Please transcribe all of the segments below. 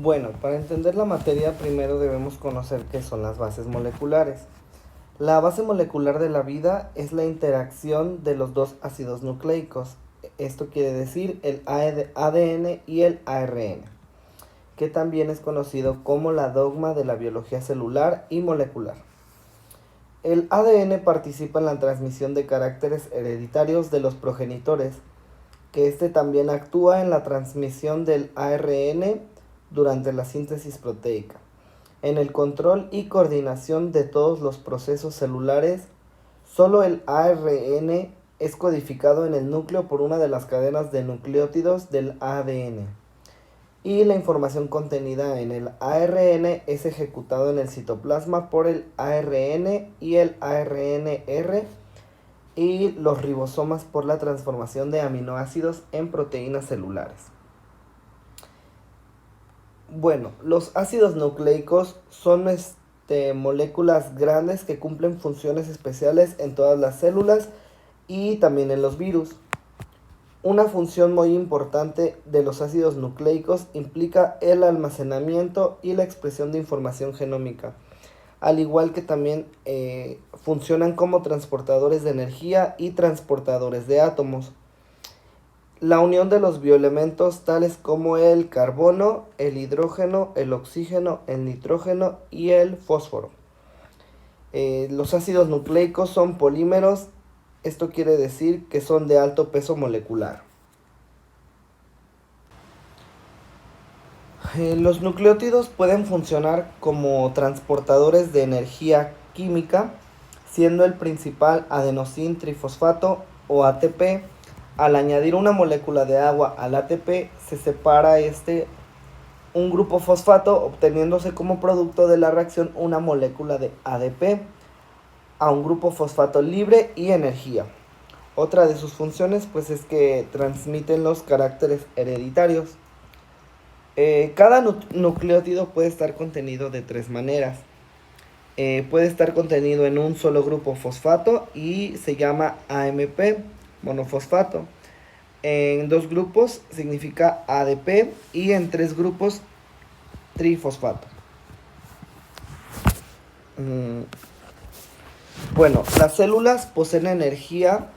Bueno, para entender la materia primero debemos conocer qué son las bases moleculares. La base molecular de la vida es la interacción de los dos ácidos nucleicos. Esto quiere decir el ADN y el ARN, que también es conocido como la dogma de la biología celular y molecular. El ADN participa en la transmisión de caracteres hereditarios de los progenitores, que este también actúa en la transmisión del ARN durante la síntesis proteica, en el control y coordinación de todos los procesos celulares. Solo el ARN es codificado en el núcleo por una de las cadenas de nucleótidos del ADN, y la información contenida en el ARN es ejecutado en el citoplasma por el ARN y el ARNR y los ribosomas por la transformación de aminoácidos en proteínas celulares. Bueno, los ácidos nucleicos son moléculas grandes que cumplen funciones especiales en todas las células y también en los virus. Una función muy importante de los ácidos nucleicos implica el almacenamiento y la expresión de información genómica, al igual que también funcionan como transportadores de energía y transportadores de átomos. La unión de los bioelementos tales como el carbono, el hidrógeno, el oxígeno, el nitrógeno y el fósforo. Los ácidos nucleicos son polímeros. Esto quiere decir que son de alto peso molecular. Los nucleótidos pueden funcionar como transportadores de energía química, siendo el principal adenosín trifosfato o ATP. Al añadir una molécula de agua al ATP, se separa un grupo fosfato, obteniéndose como producto de la reacción una molécula de ADP a un grupo fosfato libre y energía. Otra de sus funciones pues es que transmiten los caracteres hereditarios. Cada nucleótido puede estar contenido de tres maneras. Puede estar contenido en un solo grupo fosfato y se llama AMP, monofosfato. En dos grupos significa ADP y en tres grupos trifosfato. Bueno, las células poseen energía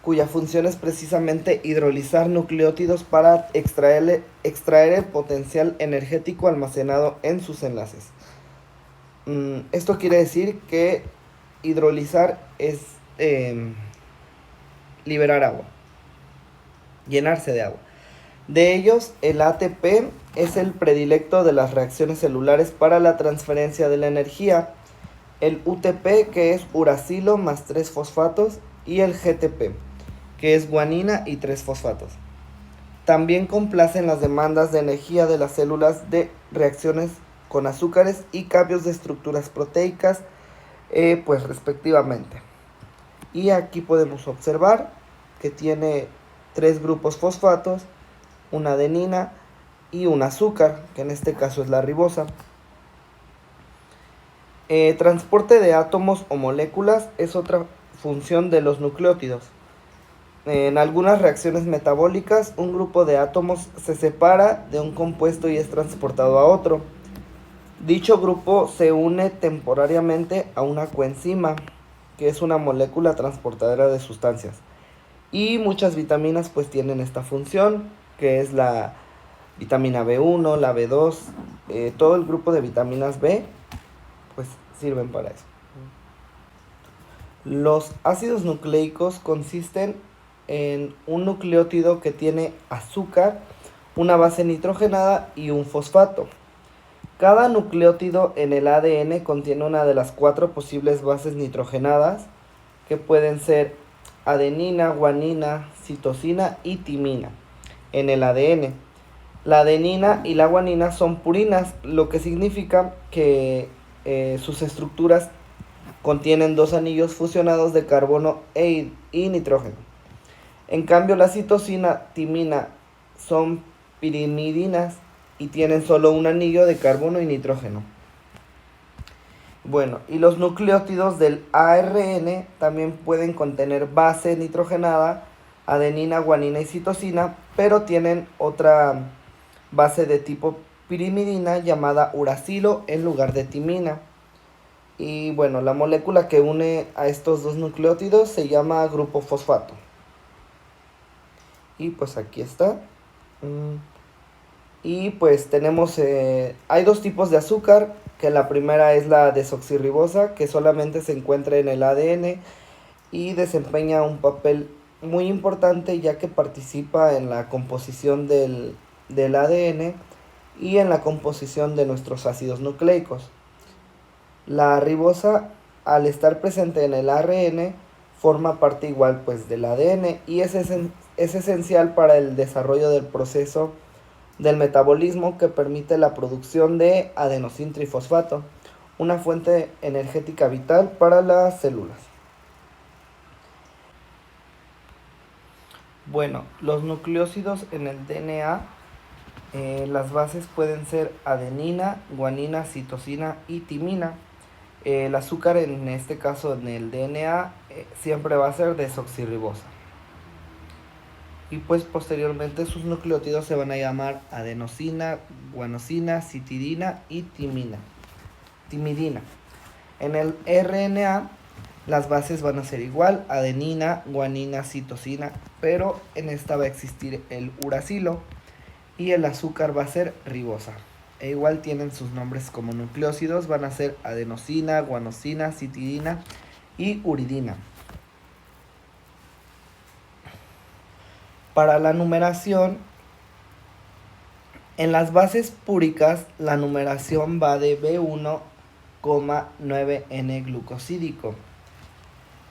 cuya función es precisamente hidrolizar nucleótidos para extraer el potencial energético almacenado en sus enlaces. Esto quiere decir que hidrolizar es liberar agua, llenarse de agua. De ellos, el ATP es el predilecto de las reacciones celulares para la transferencia de la energía, el UTP, que es uracilo más 3 fosfatos, y el GTP, que es guanina y 3 fosfatos. También complacen las demandas de energía de las células de reacciones con azúcares y cambios de estructuras proteicas, pues respectivamente. Y aquí podemos observar que tiene 3 grupos fosfatos, una adenina y un azúcar, que en este caso es la ribosa. Transporte de átomos o moléculas es otra función de los nucleótidos. En algunas reacciones metabólicas, un grupo de átomos se separa de un compuesto y es transportado a otro. Dicho grupo se une temporariamente a una coenzima, que es una molécula transportadora de sustancias. Y muchas vitaminas pues tienen esta función, que es la vitamina B1, la B2, todo el grupo de vitaminas B pues sirven para eso. Los ácidos nucleicos consisten en un nucleótido que tiene azúcar, una base nitrogenada y un fosfato. Cada nucleótido en el ADN contiene una de las 4 posibles bases nitrogenadas, que pueden ser adenina, guanina, citosina y timina en el ADN. La adenina y la guanina son purinas, lo que significa que sus estructuras contienen 2 anillos fusionados de carbono y nitrógeno. En cambio, la citosina, timina son pirimidinas y tienen solo un anillo de carbono y nitrógeno. Bueno, y los nucleótidos del ARN también pueden contener base nitrogenada, adenina, guanina y citosina, pero tienen otra base de tipo pirimidina llamada uracilo en lugar de timina. Y bueno, la molécula que une a estos dos nucleótidos se llama grupo fosfato. Y pues aquí está. Y pues tenemos, hay dos tipos de azúcar, que la primera es la desoxirribosa, que solamente se encuentra en el ADN y desempeña un papel muy importante ya que participa en la composición del ADN y en la composición de nuestros ácidos nucleicos. La ribosa, al estar presente en el ARN, forma parte igual pues del ADN y es esencial para el desarrollo del proceso del metabolismo que permite la producción de adenosín trifosfato, una fuente energética vital para las células. Bueno, los nucleósidos en el DNA, las bases pueden ser adenina, guanina, citosina y timina. El azúcar en este caso en el DNA siempre va a ser desoxirribosa. Y pues posteriormente sus nucleótidos se van a llamar adenosina, guanosina, citidina y timidina. En el RNA las bases van a ser igual, adenina, guanina, citosina, pero en esta va a existir el uracilo y el azúcar va a ser ribosa. E igual tienen sus nombres como nucleósidos, van a ser adenosina, guanosina, citidina y uridina. Para la numeración, en las bases púricas la numeración va de B1,9N glucosídico.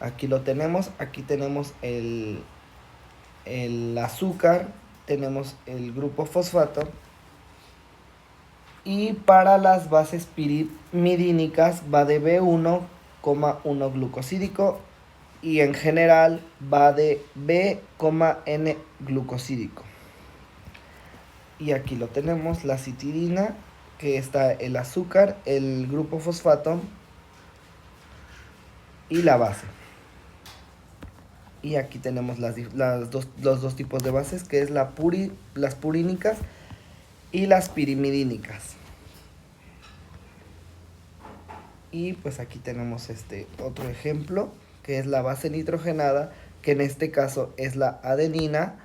Aquí lo tenemos, aquí tenemos el azúcar, tenemos el grupo fosfato. Y para las bases pirimidínicas va de B1,1 glucosídico y en general va de B,N glucosídico. Y aquí lo tenemos, la citidina, que está el azúcar, el grupo fosfato y la base. Y aquí tenemos los dos tipos de bases, que es las purínicas y las pirimidínicas. Y pues aquí tenemos otro ejemplo, que es la base nitrogenada, que en este caso es la adenina.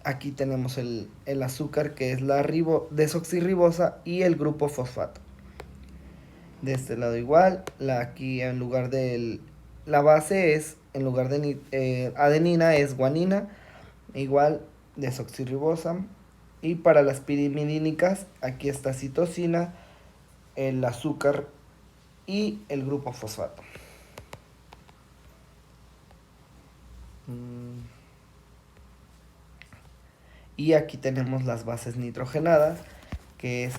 Aquí tenemos el azúcar, que es la desoxirribosa, y el grupo fosfato. De este lado igual, aquí en lugar de la base es, en lugar de adenina es guanina, igual desoxirribosa. Y para las pirimidínicas, aquí está citosina, el azúcar y el grupo fosfato. Y aquí tenemos las bases nitrogenadas, que es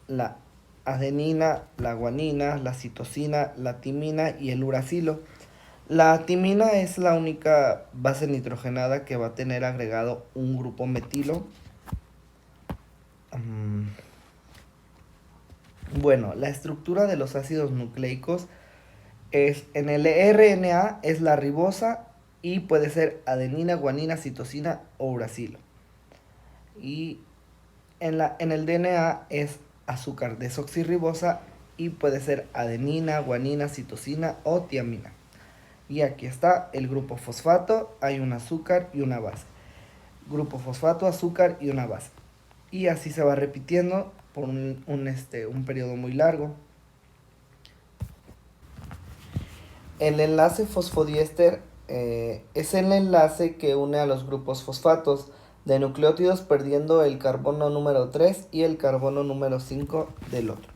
la adenina, la guanina, la citosina, la timina y el uracilo. La timina es la única base nitrogenada que va a tener agregado un grupo metilo. Bueno, la estructura de los ácidos nucleicos es, en el RNA es la ribosa y puede ser adenina, guanina, citosina o uracilo. Y en el DNA es azúcar desoxirribosa y puede ser adenina, guanina, citosina o tiamina. Y aquí está el grupo fosfato, hay un azúcar y una base. Grupo fosfato, azúcar y una base. Y así se va repitiendo por un periodo muy largo. El enlace fosfodiéster es el enlace que une a los grupos fosfatos de nucleótidos perdiendo el carbono número 3 y el carbono número 5 del otro.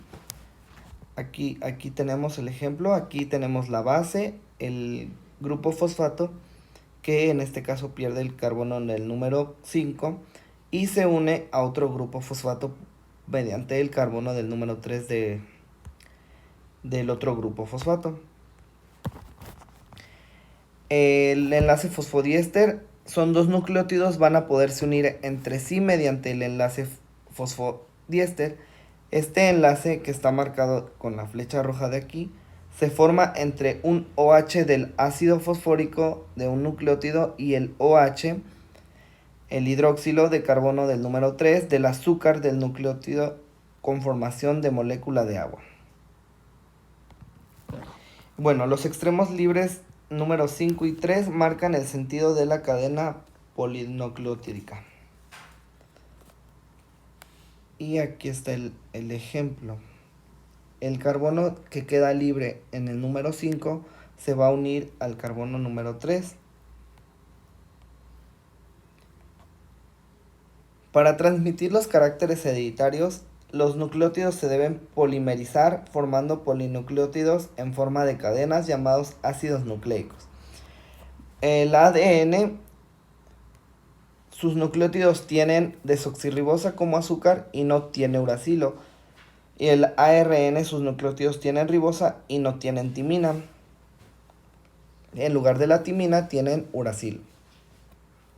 Aquí tenemos el ejemplo, aquí tenemos la base, el grupo fosfato, que en este caso pierde el carbono en el número 5 y se une a otro grupo fosfato mediante el carbono del número 3 del otro grupo fosfato. El enlace fosfodiéster son dos nucleótidos, van a poderse unir entre sí mediante el enlace fosfodiéster. Este enlace, que está marcado con la flecha roja de aquí, se forma entre un OH del ácido fosfórico de un nucleótido y el OH el hidróxilo de carbono del número 3 del azúcar del nucleótido con formación de molécula de agua. Bueno, los extremos libres número 5 y 3 marcan el sentido de la cadena polinucleotídica. Y aquí está el ejemplo. El carbono que queda libre en el número 5 se va a unir al carbono número 3. Para transmitir los caracteres hereditarios, los nucleótidos se deben polimerizar formando polinucleótidos en forma de cadenas llamados ácidos nucleicos. El ADN, sus nucleótidos tienen desoxirribosa como azúcar y no tiene uracilo. Y el ARN, sus nucleótidos tienen ribosa y no tienen timina. En lugar de la timina tienen uracilo.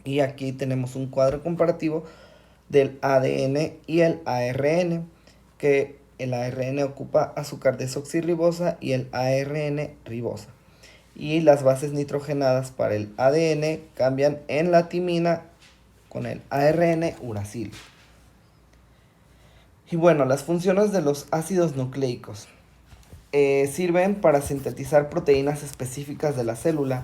Y aquí tenemos un cuadro comparativo del ADN y el ARN, que el ARN ocupa azúcar desoxirribosa y el ARN ribosa. Y las bases nitrogenadas para el ADN cambian en la timina con el ARN uracilo. Y bueno, las funciones de los ácidos nucleicos. Sirven para sintetizar proteínas específicas de la célula,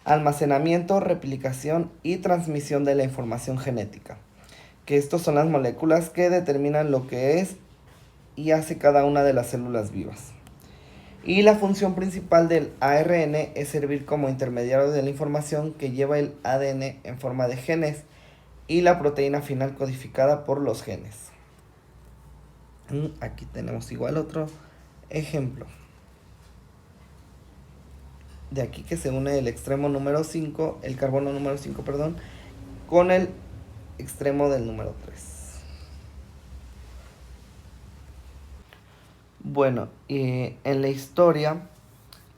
almacenamiento, replicación y transmisión de la información genética. Que estos son las moléculas que determinan lo que es y hace cada una de las células vivas. Y la función principal del ARN es servir como intermediario de la información que lleva el ADN en forma de genes y la proteína final codificada por los genes. Aquí tenemos igual otro ejemplo. De aquí que se une el extremo número 5, el carbono número 5, perdón, con el extremo del número 3. Bueno, en la historia,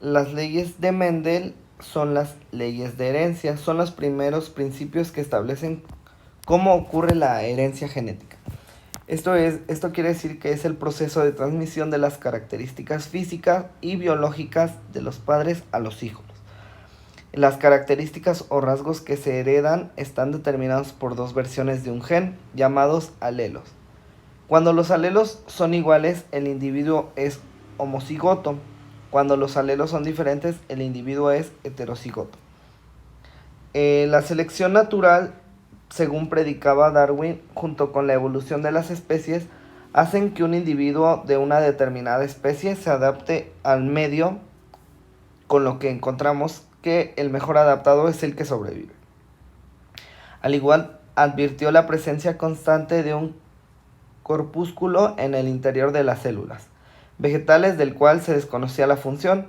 las leyes de Mendel son las leyes de herencia, son los primeros principios que establecen cómo ocurre la herencia genética. Esto quiere decir que es el proceso de transmisión de las características físicas y biológicas de los padres a los hijos. Las características o rasgos que se heredan están determinados por dos versiones de un gen, llamados alelos. Cuando los alelos son iguales, el individuo es homocigoto. Cuando los alelos son diferentes, el individuo es heterocigoto. La selección natural, según predicaba Darwin, junto con la evolución de las especies, hacen que un individuo de una determinada especie se adapte al medio, con lo que encontramos que el mejor adaptado es el que sobrevive. Al igual, advirtió la presencia constante de un corpúsculo en el interior de las células vegetales del cual se desconocía la función,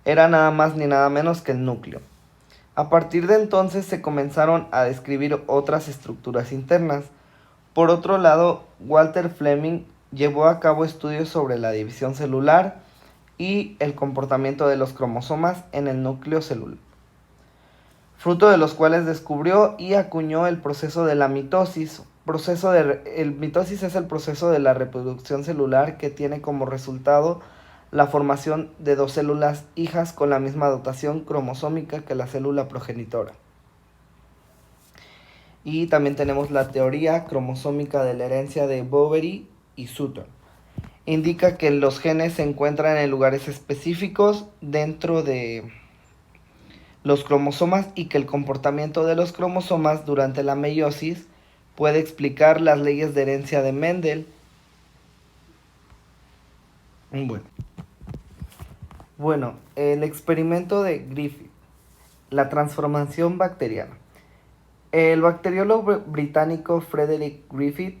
era nada más ni nada menos que el núcleo. A partir de entonces se comenzaron a describir otras estructuras internas. Por otro lado, Walter Fleming llevó a cabo estudios sobre la división celular y el comportamiento de los cromosomas en el núcleo celular, fruto de los cuales descubrió y acuñó el proceso de la mitosis. Mitosis es el proceso de la reproducción celular que tiene como resultado la formación de dos células hijas con la misma dotación cromosómica que la célula progenitora. Y también tenemos la teoría cromosómica de la herencia de Boveri y Sutton. Indica que los genes se encuentran en lugares específicos dentro de los cromosomas y que el comportamiento de los cromosomas durante la meiosis puede explicar las leyes de herencia de Mendel. Bueno, el experimento de Griffith, la transformación bacteriana. El bacteriólogo británico Frederick Griffith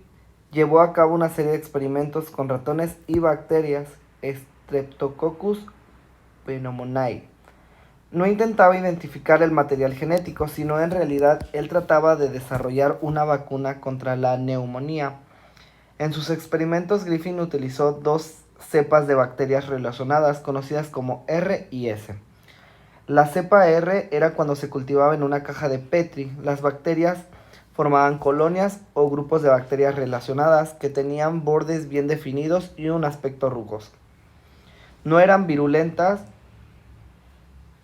llevó a cabo una serie de experimentos con ratones y bacterias Streptococcus pneumoniae. No intentaba identificar el material genético, sino en realidad él trataba de desarrollar una vacuna contra la neumonía. En sus experimentos, Griffith utilizó dos cepas de bacterias relacionadas, conocidas como R y S. La cepa R era cuando se cultivaba en una caja de Petri. Las bacterias formaban colonias o grupos de bacterias relacionadas que tenían bordes bien definidos y un aspecto rugoso. No eran virulentas,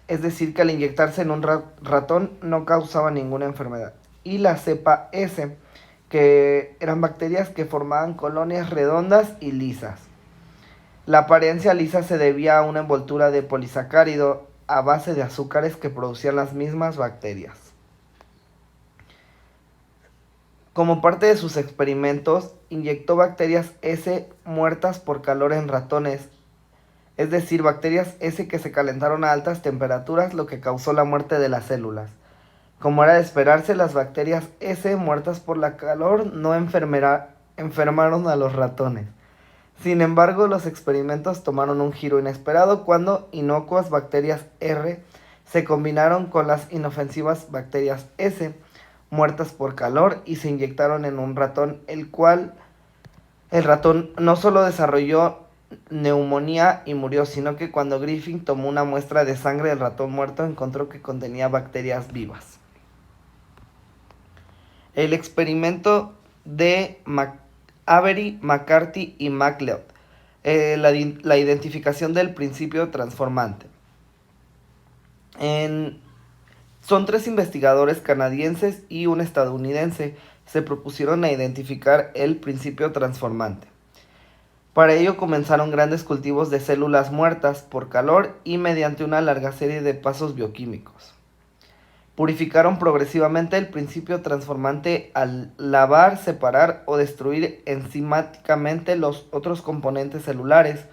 es decir, que al inyectarse en un ratón no causaba ninguna enfermedad. y la cepa S, que eran bacterias que formaban colonias redondas y lisas. La apariencia lisa se debía a una envoltura de polisacárido a base de azúcares que producían las mismas bacterias. Como parte de sus experimentos, inyectó bacterias S muertas por calor en ratones, es decir, bacterias S que se calentaron a altas temperaturas, lo que causó la muerte de las células. Como era de esperarse, las bacterias S muertas por la calor no enfermaron a los ratones. Sin embargo, los experimentos tomaron un giro inesperado cuando inocuas bacterias R se combinaron con las inofensivas bacterias S muertas por calor y se inyectaron en un ratón, el ratón no solo desarrolló neumonía y murió, sino que cuando Griffin tomó una muestra de sangre del ratón muerto encontró que contenía bacterias vivas. El experimento de Avery, McCarthy y MacLeod, la identificación del principio transformante. Son 3 investigadores canadienses y un estadounidense se propusieron a identificar el principio transformante. Para ello comenzaron grandes cultivos de células muertas por calor y mediante una larga serie de pasos bioquímicos. Purificaron progresivamente el principio transformante al lavar, separar o destruir enzimáticamente los otros componentes celulares.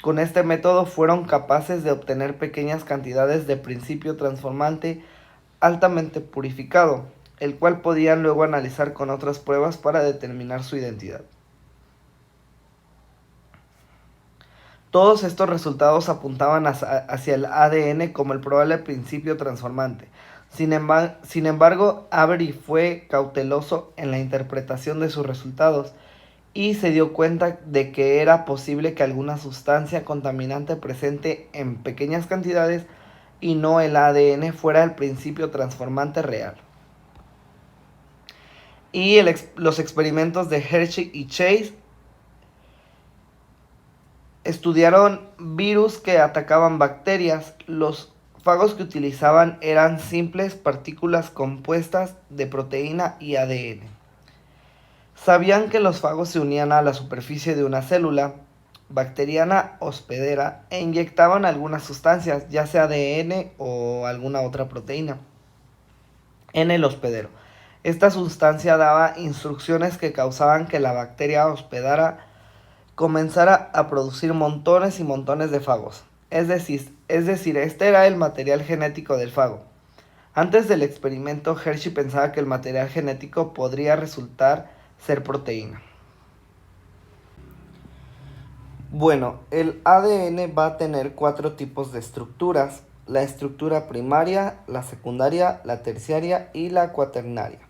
Con este método fueron capaces de obtener pequeñas cantidades de principio transformante altamente purificado, el cual podían luego analizar con otras pruebas para determinar su identidad. Todos estos resultados apuntaban hacia el ADN como el probable principio transformante. Sin embargo, Avery fue cauteloso en la interpretación de sus resultados y se dio cuenta de que era posible que alguna sustancia contaminante presente en pequeñas cantidades y no el ADN fuera el principio transformante real. Y los experimentos de Hershey y Chase estudiaron virus que atacaban bacterias. Los fagos que utilizaban eran simples partículas compuestas de proteína y ADN. Sabían que los fagos se unían a la superficie de una célula bacteriana hospedera e inyectaban algunas sustancias, ya sea ADN o alguna otra proteína, en el hospedero. Esta sustancia daba instrucciones que causaban que la bacteria hospedera comenzara a producir montones y montones de fagos. Es decir, este era el material genético del fago. Antes del experimento, Hershey pensaba que el material genético podría resultar ser proteína. Bueno, el ADN va a tener 4 tipos de estructuras: la estructura primaria, la secundaria, la terciaria y la cuaternaria.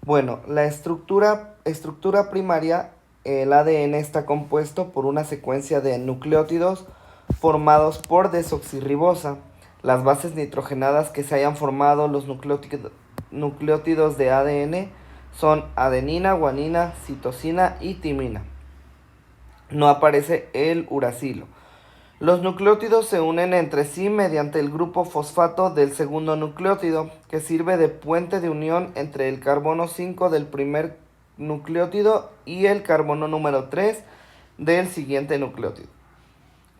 Bueno, la estructura primaria, el ADN está compuesto por una secuencia de nucleótidos formados por desoxirribosa. Las bases nitrogenadas que se hayan formado los nucleótidos de ADN son adenina, guanina, citosina y timina. No aparece el uracilo. Los nucleótidos se unen entre sí mediante el grupo fosfato del segundo nucleótido, que sirve de puente de unión entre el carbono 5 del primer nucleótido y el carbono número 3 del siguiente nucleótido.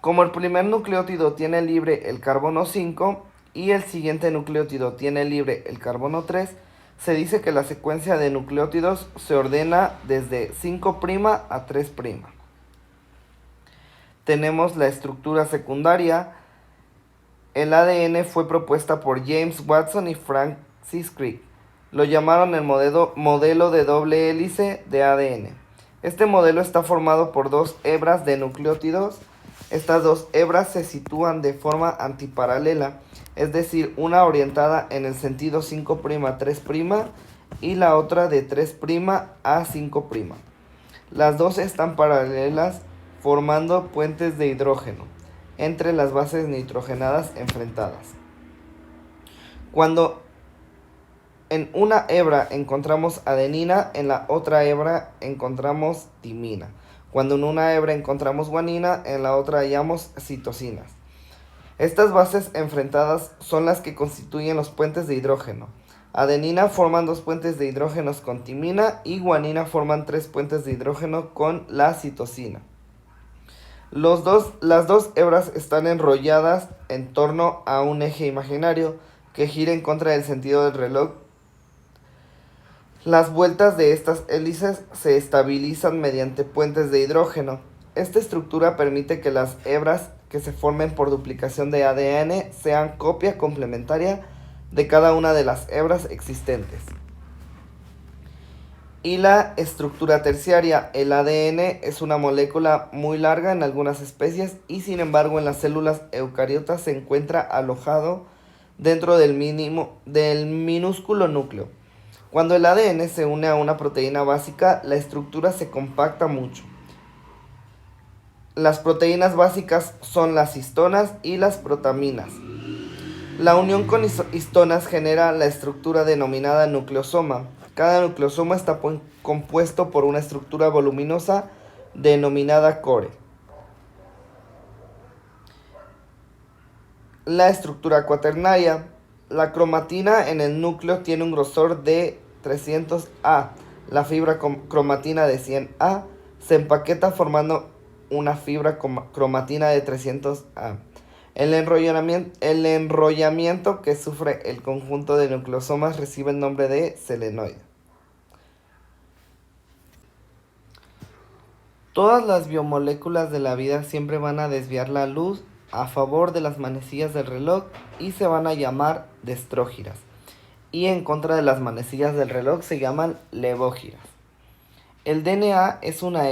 Como el primer nucleótido tiene libre el carbono 5 y el siguiente nucleótido tiene libre el carbono 3, se dice que la secuencia de nucleótidos se ordena desde 5' a 3'. Tenemos la estructura secundaria. El ADN fue propuesta por James Watson y Francis Crick. Lo llamaron el modelo de doble hélice de ADN. Este modelo está formado por 2 hebras de nucleótidos. Estas 2 hebras se sitúan de forma antiparalela, es decir, una orientada en el sentido 5' a 3' y la otra de 3' a 5'. Las 2 están paralelas, formando puentes de hidrógeno entre las bases nitrogenadas enfrentadas. Cuando en una hebra encontramos adenina, en la otra hebra encontramos timina. Cuando en una hebra encontramos guanina, en la otra hallamos citosinas. Estas bases enfrentadas son las que constituyen los puentes de hidrógeno. Adenina forman 2 puentes de hidrógenos con timina y guanina forman 3 puentes de hidrógeno con la citosina. Las dos hebras están enrolladas en torno a un eje imaginario que gira en contra del sentido del reloj. Las vueltas de estas hélices se estabilizan mediante puentes de hidrógeno. Esta estructura permite que las hebras que se formen por duplicación de ADN sean copia complementaria de cada una de las hebras existentes. Y la estructura terciaria, el ADN es una molécula muy larga en algunas especies y sin embargo en las células eucariotas se encuentra alojado dentro del minúsculo núcleo. Cuando el ADN se une a una proteína básica, la estructura se compacta mucho. Las proteínas básicas son las histonas y las protaminas. La unión con histonas genera la estructura denominada nucleosoma. Cada nucleosoma está compuesto por una estructura voluminosa denominada core. La estructura cuaternaria. La cromatina en el núcleo tiene un grosor de 300 A. La fibra cromatina de 100 A se empaqueta formando una fibra cromatina de 300 A. El enrollamiento que sufre el conjunto de nucleosomas recibe el nombre de selenoide. Todas las biomoléculas de la vida siempre van a desviar la luz a favor de las manecillas del reloj y se van a llamar destrógiras. Y en contra de las manecillas del reloj se llaman levógiras. El DNA es una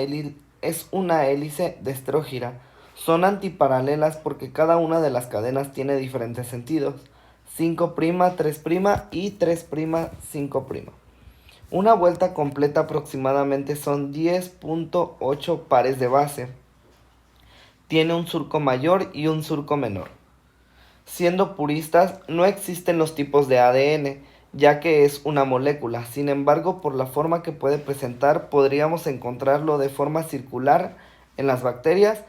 hélice destrógira. Son antiparalelas porque cada una de las cadenas tiene diferentes sentidos, 5', 3' y 3', 5'. Una vuelta completa aproximadamente son 10.8 pares de base. Tiene un surco mayor y un surco menor. Siendo puristas, no existen los tipos de ADN, ya que es una molécula. Sin embargo, por la forma que puede presentar, podríamos encontrarlo de forma circular en las bacterias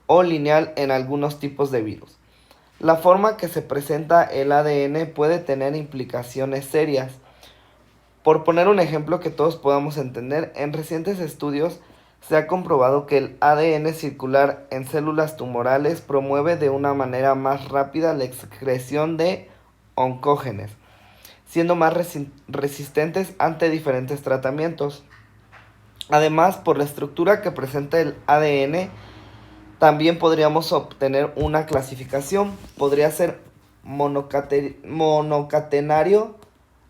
o lineal en algunos tipos de virus. La forma que se presenta el ADN puede tener implicaciones serias. Por poner un ejemplo que todos podamos entender, en recientes estudios se ha comprobado que el ADN circular en células tumorales promueve de una manera más rápida la excreción de oncógenes, siendo más resistentes ante diferentes tratamientos. Además, por la estructura que presenta el ADN, también podríamos obtener una clasificación. Podría ser monocatenario,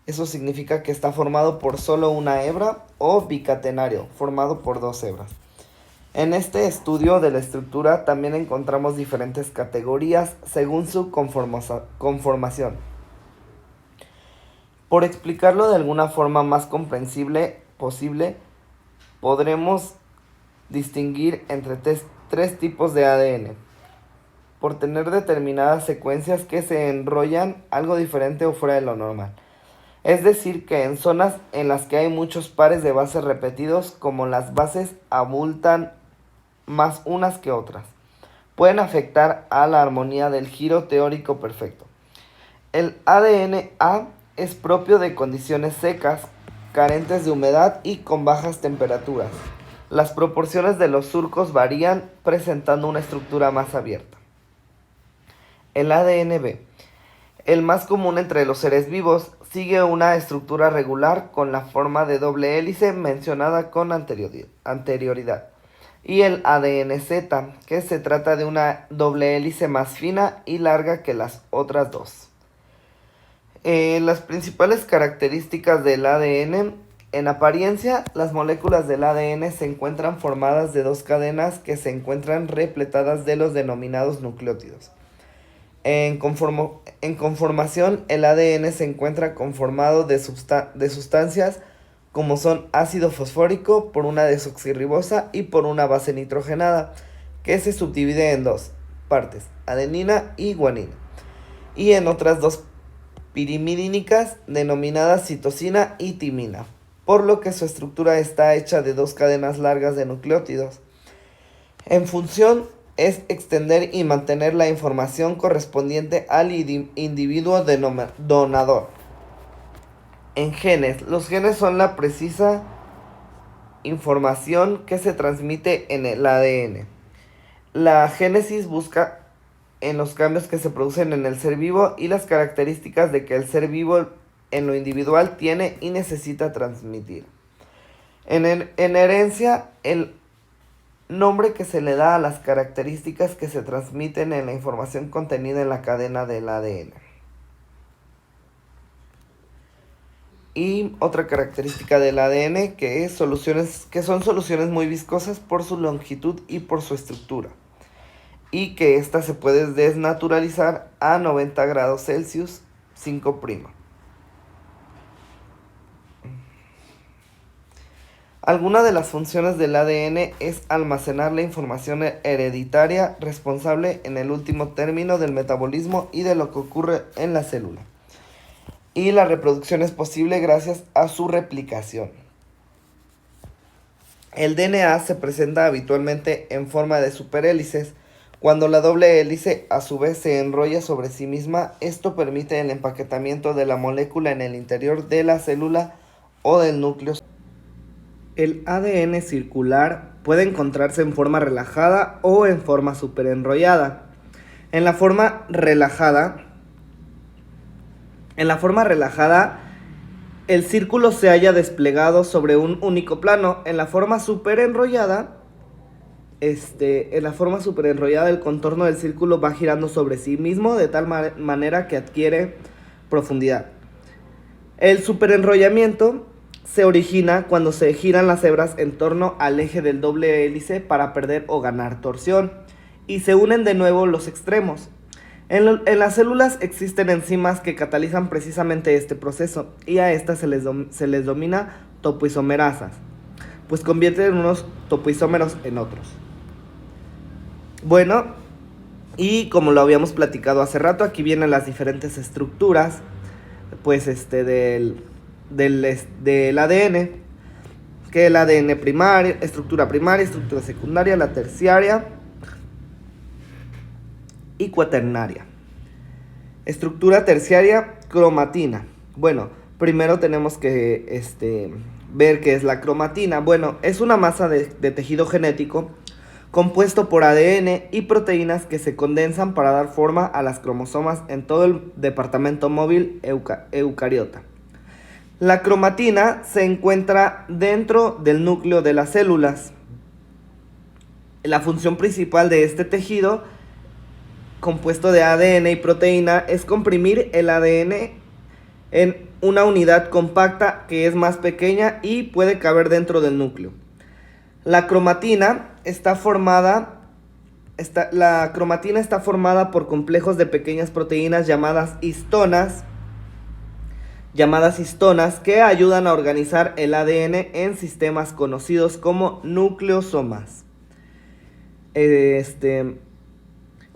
eso significa que está formado por solo una hebra, o bicatenario, formado por 2 hebras. En este estudio de la estructura también encontramos diferentes categorías según su conformación. Por explicarlo de alguna forma más comprensible posible, podremos distinguir entre tres tipos de ADN, por tener determinadas secuencias que se enrollan algo diferente o fuera de lo normal. Es decir, que en zonas en las que hay muchos pares de bases repetidos, como las bases abultan más unas que otras, pueden afectar a la armonía del giro teórico perfecto. El ADN A es propio de condiciones secas, carentes de humedad y con bajas temperaturas. Las proporciones de los surcos varían, presentando una estructura más abierta. El ADN B, el más común entre los seres vivos, sigue una estructura regular con la forma de doble hélice mencionada con anterioridad. Y el ADN Z, que se trata de una doble hélice más fina y larga que las otras dos. Las principales características del ADN. En apariencia, las moléculas del ADN se encuentran formadas de 2 cadenas que se encuentran repletadas de los denominados nucleótidos. En conformación, el ADN se encuentra conformado de sustancias como son ácido fosfórico por una desoxirribosa y por una base nitrogenada, que se subdivide en 2 partes, adenina y guanina, y en otras 2 pirimidínicas denominadas citosina y timina, por lo que su estructura está hecha de 2 cadenas largas de nucleótidos. En función es extender y mantener la información correspondiente al individuo donador. en genes. Los genes son la precisa información que se transmite en el ADN. La génesis busca en los cambios que se producen en el ser vivo y las características de que el ser vivo en lo individual tiene y necesita transmitir. En herencia, el nombre que se le da a las características que se transmiten en la información contenida en la cadena del ADN. Y otra característica del ADN que son soluciones muy viscosas por su longitud y por su estructura. Y que ésta se puede desnaturalizar a 90 grados Celsius 5'. Alguna de las funciones del ADN es almacenar la información hereditaria responsable en el último término del metabolismo y de lo que ocurre en la célula. Y la reproducción es posible gracias a su replicación. El DNA se presenta habitualmente en forma de superhélices. Cuando la doble hélice a su vez se enrolla sobre sí misma, esto permite el empaquetamiento de la molécula en el interior de la célula o del núcleo. El ADN circular puede encontrarse en forma relajada o en forma superenrollada. En la forma relajada, el círculo se halla desplegado sobre un único plano. En la forma superenrollada, el contorno del círculo va girando sobre sí mismo de tal manera que adquiere profundidad. El superenrollamiento se origina cuando se giran las hebras en torno al eje del doble hélice para perder o ganar torsión y se unen de nuevo los extremos. En las células existen enzimas que catalizan precisamente este proceso y a estas se les denomina topoisomerasas, pues convierten unos topoisómeros en otros. Bueno, y como lo habíamos platicado hace rato, aquí vienen las diferentes estructuras pues del ADN, que el ADN primario, estructura primaria, estructura secundaria, la terciaria y cuaternaria. Estructura terciaria, cromatina. Bueno, primero tenemos que ver qué es la cromatina. Bueno, es una masa de tejido genético compuesto por ADN y proteínas que se condensan para dar forma a las cromosomas en todo el departamento móvil eucariota. La cromatina se encuentra dentro del núcleo de las células. La función principal de este tejido compuesto de ADN y proteína es comprimir el ADN en una unidad compacta que es más pequeña y puede caber dentro del núcleo. La cromatina está formada por complejos de pequeñas proteínas llamadas histonas que ayudan a organizar el ADN en sistemas conocidos como nucleosomas.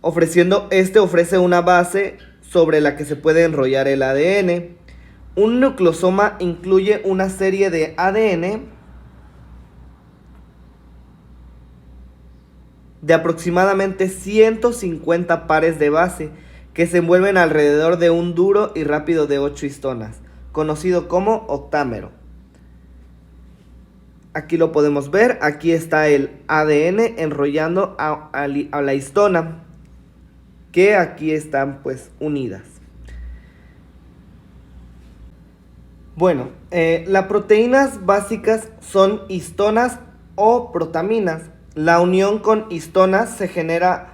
Ofrece una base sobre la que se puede enrollar el ADN. Un nucleosoma incluye una serie de ADN de aproximadamente 150 pares de base que se envuelven alrededor de un duro y rápido de 8 histonas, conocido como octámero. Aquí lo podemos ver, aquí está el ADN enrollando a la histona, que aquí están pues unidas. Bueno, las proteínas básicas son histonas o protaminas. La unión con histonas se genera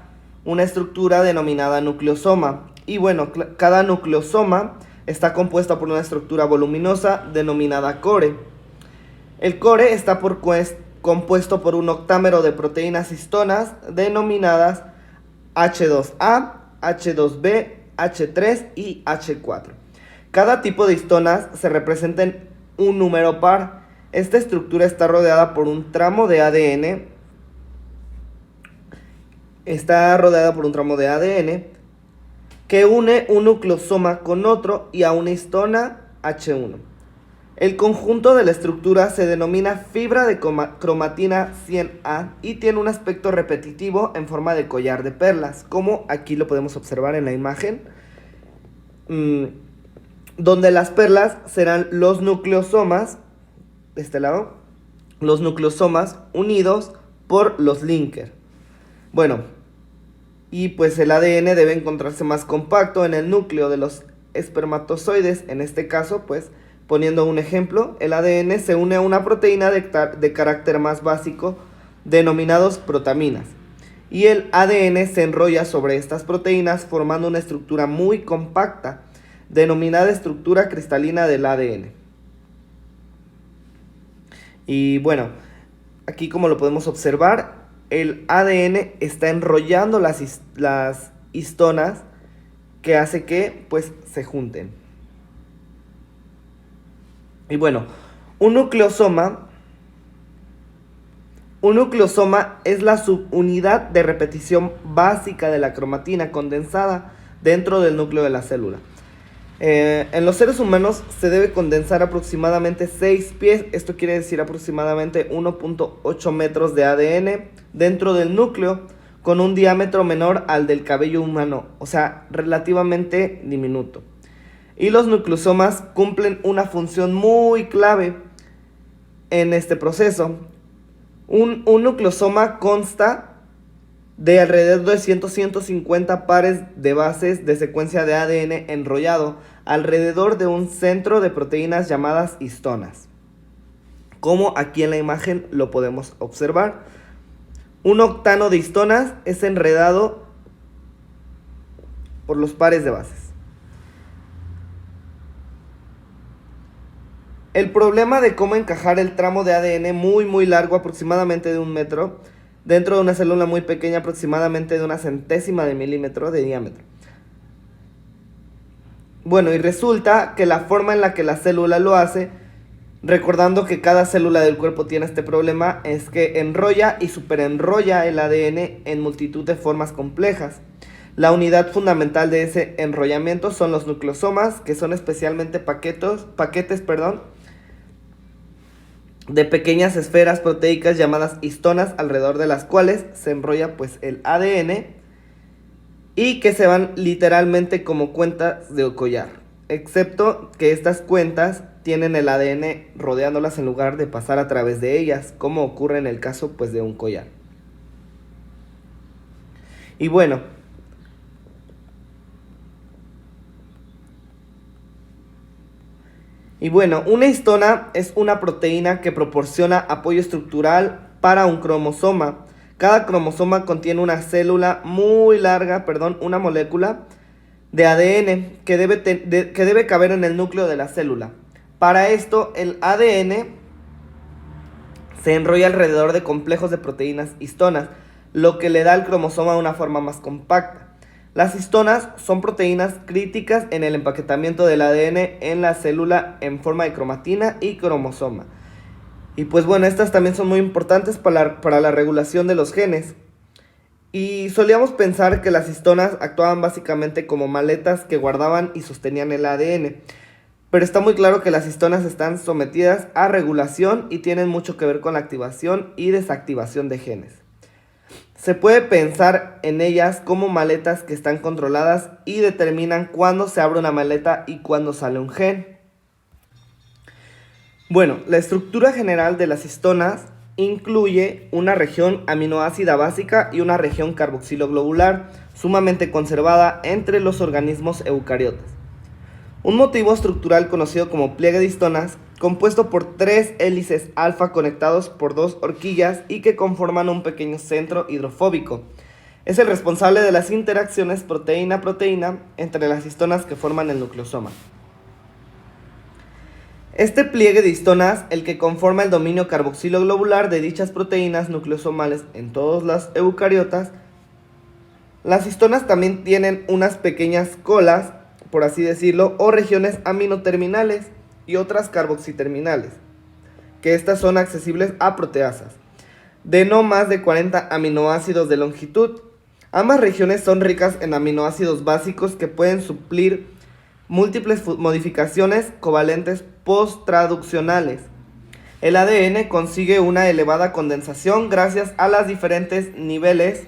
una estructura denominada nucleosoma. Y bueno, cada nucleosoma está compuesta por una estructura voluminosa denominada core. El core está compuesto por un octámero de proteínas histonas denominadas H2A, H2B, H3 y H4. Cada tipo de histonas se representa en un número par. Esta estructura está rodeada por un tramo de ADN. Que une un nucleosoma con otro y a una histona H1. El conjunto de la estructura se denomina fibra de cromatina 100A y tiene un aspecto repetitivo en forma de collar de perlas, como aquí lo podemos observar en la imagen. donde las perlas serán los nucleosomas, de este lado, los nucleosomas unidos por los linker. Bueno, y pues el ADN debe encontrarse más compacto en el núcleo de los espermatozoides. En este caso, pues, poniendo un ejemplo, el ADN se une a una proteína de carácter más básico, denominados protaminas. Y el ADN se enrolla sobre estas proteínas formando una estructura muy compacta, denominada estructura cristalina del ADN. Y bueno, aquí como lo podemos observar, el ADN está enrollando las histonas que hace que pues se junten. Y bueno, un nucleosoma es la subunidad de repetición básica de la cromatina condensada dentro del núcleo de la célula. En los seres humanos se debe condensar aproximadamente 6 pies, esto quiere decir aproximadamente 1.8 metros de ADN dentro del núcleo, con un diámetro menor al del cabello humano, o sea, relativamente diminuto. Y los nucleosomas cumplen una función muy clave en este proceso. Un nucleosoma consta de alrededor de 150 pares de bases de secuencia de ADN enrollado alrededor de un centro de proteínas llamadas histonas, como aquí en la imagen lo podemos observar. Un octano de histonas es enredado por los pares de bases. El problema de cómo encajar el tramo de ADN muy largo, aproximadamente de 1 metro, dentro de una célula muy pequeña, aproximadamente de 1/100ª de milímetro de diámetro. Bueno, y resulta que la forma en la que la célula lo hace, recordando que cada célula del cuerpo tiene este problema, es que enrolla y superenrolla el ADN en multitud de formas complejas. La unidad fundamental de ese enrollamiento son los nucleosomas, que son especialmente paquetes, de pequeñas esferas proteicas llamadas histonas, alrededor de las cuales se enrolla pues el ADN y que se van literalmente como cuentas de collar, excepto que estas cuentas tienen el ADN rodeándolas en lugar de pasar a través de ellas, como ocurre en el caso pues de un collar. Y bueno, una histona es una proteína que proporciona apoyo estructural para un cromosoma. Cada cromosoma contiene una una molécula de ADN que debe caber en el núcleo de la célula. Para esto, el ADN se enrolla alrededor de complejos de proteínas histonas, lo que le da al cromosoma una forma más compacta. Las histonas son proteínas críticas en el empaquetamiento del ADN en la célula en forma de cromatina y cromosoma. Y pues bueno, estas también son muy importantes para la regulación de los genes. Y solíamos pensar que las histonas actuaban básicamente como maletas que guardaban y sostenían el ADN. Pero está muy claro que las histonas están sometidas a regulación y tienen mucho que ver con la activación y desactivación de genes. Se puede pensar en ellas como maletas que están controladas y determinan cuándo se abre una maleta y cuándo sale un gen. Bueno, la estructura general de las histonas incluye una región aminoácida básica y una región carboxilo globular sumamente conservada entre los organismos eucariotas. Un motivo estructural conocido como pliegue de histonas, compuesto por 3 hélices alfa conectados por 2 horquillas y que conforman un pequeño centro hidrofóbico. Es el responsable de las interacciones proteína-proteína entre las histonas que forman el nucleosoma. Este pliegue de histonas, el que conforma el dominio carboxilo globular de dichas proteínas nucleosomales en todos las eucariotas, las histonas también tienen unas pequeñas colas, por así decirlo, o regiones aminoterminales y otras carboxiterminales, que estas son accesibles a proteasas, de no más de 40 aminoácidos de longitud. Ambas regiones son ricas en aminoácidos básicos que pueden suplir múltiples modificaciones covalentes post-traduccionales. El ADN consigue una elevada condensación gracias a los diferentes niveles.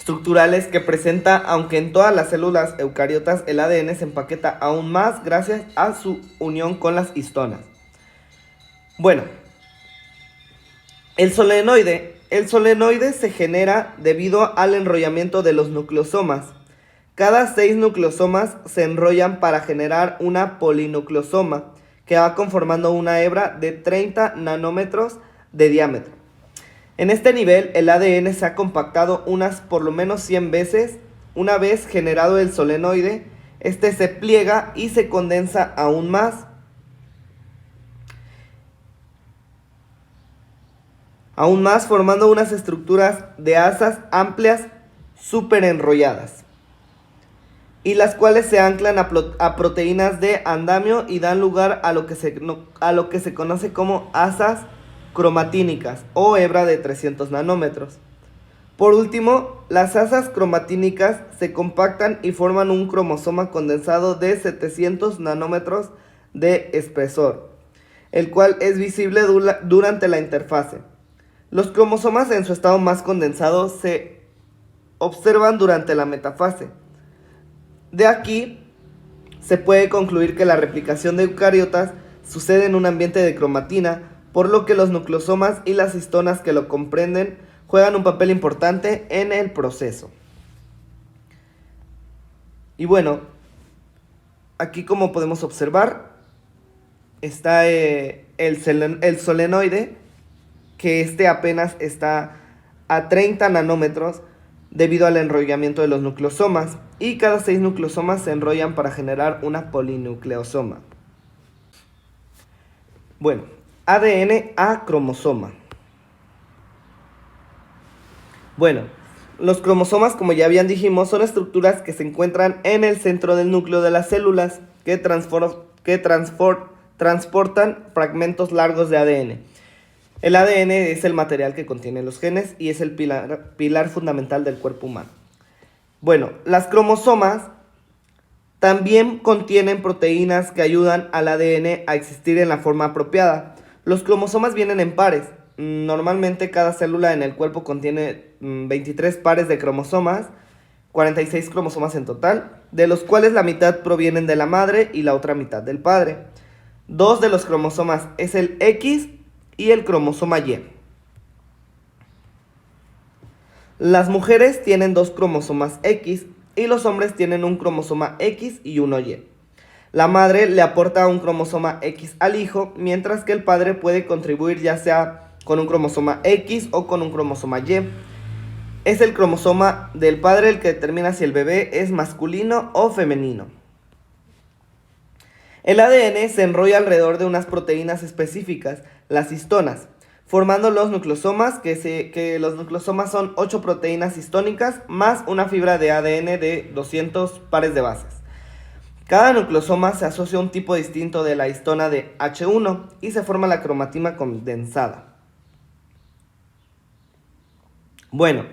estructurales que presenta, aunque en todas las células eucariotas el ADN se empaqueta aún más gracias a su unión con las histonas. Bueno, el solenoide se genera debido al enrollamiento de los nucleosomas. Cada 6 nucleosomas se enrollan para generar una polinucleosoma, que va conformando una hebra de 30 nanómetros de diámetro. En este nivel, el ADN se ha compactado unas por lo menos 100 veces. Una vez generado el solenoide, este se pliega y se condensa aún más. Formando unas estructuras de asas amplias súper enrolladas, y las cuales se anclan a proteínas de andamio y dan lugar a lo que se conoce como asas cromatínicas o hebra de 300 nanómetros. Por último, las asas cromatínicas se compactan y forman un cromosoma condensado de 700 nanómetros de espesor, el cual es visible durante la interfase. Los cromosomas en su estado más condensado se observan durante la metafase. De aquí se puede concluir que la replicación de eucariotas sucede en un ambiente de cromatina, por lo que los nucleosomas y las histonas que lo comprenden juegan un papel importante en el proceso. Y bueno, aquí como podemos observar, está el solenoide, que apenas está a 30 nanómetros debido al enrollamiento de los nucleosomas, y cada 6 nucleosomas se enrollan para generar una polinucleosoma. Bueno, ADN a cromosoma. Bueno, los cromosomas, como ya bien dijimos, son estructuras que se encuentran en el centro del núcleo de las células que transportan fragmentos largos de ADN. El ADN es el material que contiene los genes y es el pilar fundamental del cuerpo humano. Bueno, las cromosomas también contienen proteínas que ayudan al ADN a existir en la forma apropiada. Los cromosomas vienen en pares. Normalmente cada célula en el cuerpo contiene 23 pares de cromosomas, 46 cromosomas en total, de los cuales la mitad provienen de la madre y la otra mitad del padre. 2 de los cromosomas es el X y el cromosoma Y. Las mujeres tienen 2 cromosomas X y los hombres tienen un cromosoma X y uno Y. La madre le aporta un cromosoma X al hijo, mientras que el padre puede contribuir ya sea con un cromosoma X o con un cromosoma Y. Es el cromosoma del padre el que determina si el bebé es masculino o femenino. El ADN se enrolla alrededor de unas proteínas específicas, las histonas, formando los nucleosomas, que los nucleosomas son 8 proteínas histónicas más una fibra de ADN de 200 pares de bases. Cada nucleosoma se asocia a un tipo distinto de la histona de H1 y se forma la cromatina condensada. Bueno,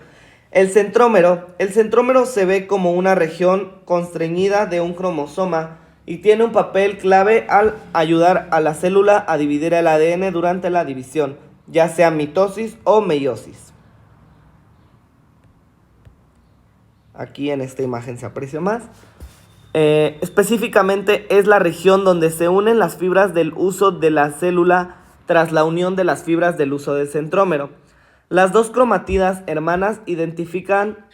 el centrómero se ve como una región constreñida de un cromosoma y tiene un papel clave al ayudar a la célula a dividir el ADN durante la división, ya sea mitosis o meiosis. Aquí en esta imagen se aprecia más. Específicamente es la región donde se unen las fibras del uso de la célula tras la unión de las fibras del uso del centrómero. Las dos cromatidas hermanas identifican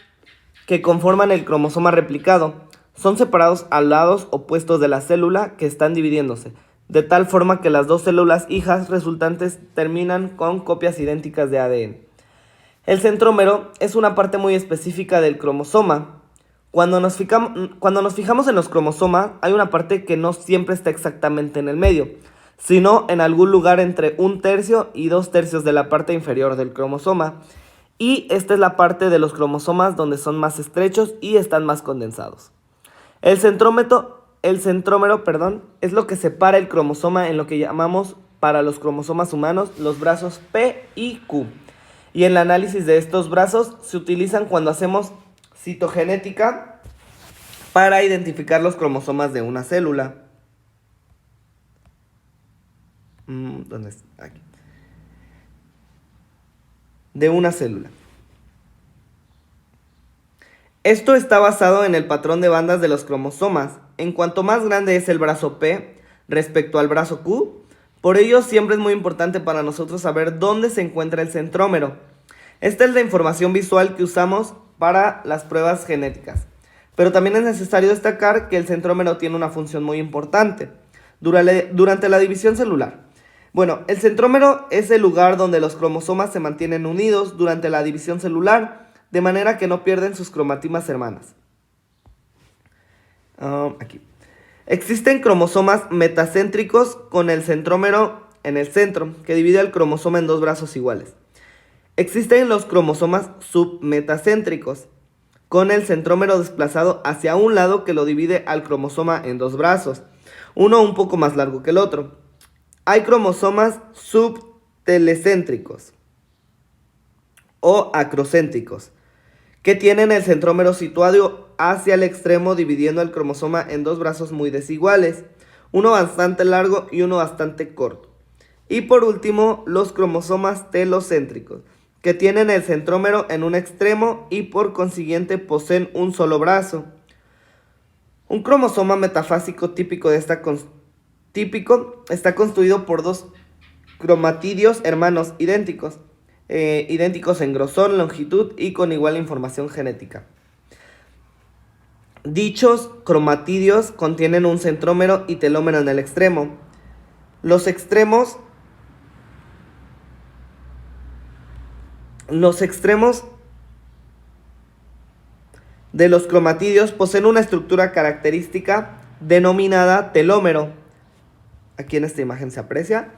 que conforman el cromosoma replicado. Son separados a lados opuestos de la célula que están dividiéndose, de tal forma que las dos células hijas resultantes terminan con copias idénticas de ADN. El centrómero es una parte muy específica del cromosoma. Cuando nos fijamos en los cromosomas, hay una parte que no siempre está exactamente en el medio, sino en algún lugar entre 1/3 y 2/3 de la parte inferior del cromosoma. Y esta es la parte de los cromosomas donde son más estrechos y están más condensados. El centrómero, es lo que separa el cromosoma en lo que llamamos, para los cromosomas humanos, los brazos P y Q. Y el análisis de estos brazos se utilizan cuando hacemos citogenética para identificar los cromosomas de una célula. ¿Dónde está? Aquí. De una célula. Esto está basado en el patrón de bandas de los cromosomas. En cuanto más grande es el brazo P respecto al brazo Q, por ello siempre es muy importante para nosotros saber dónde se encuentra el centrómero. Esta es la información visual que usamos para las pruebas genéticas. Pero también es necesario destacar que el centrómero tiene una función muy importante durante la división celular. Bueno, el centrómero es el lugar donde los cromosomas se mantienen unidos durante la división celular, de manera que no pierden sus cromatimas hermanas. Aquí. Existen cromosomas metacéntricos con el centrómero en el centro, que divide el cromosoma en dos brazos iguales. Existen los cromosomas submetacéntricos, con el centrómero desplazado hacia un lado que lo divide al cromosoma en dos brazos, uno un poco más largo que el otro. Hay cromosomas subtelecéntricos o acrocéntricos, que tienen el centrómero situado hacia el extremo, dividiendo el cromosoma en dos brazos muy desiguales, uno bastante largo y uno bastante corto. Y por último, los cromosomas telocéntricos, que tienen el centrómero en un extremo y por consiguiente poseen un solo brazo. Un cromosoma metafásico típico está constituido por dos cromatidios hermanos idénticos en grosor, longitud y con igual información genética. Dichos cromatidios contienen un centrómero y telómero en el extremo. Los extremos de los cromatidios poseen una estructura característica denominada telómero. Aquí en esta imagen se aprecia.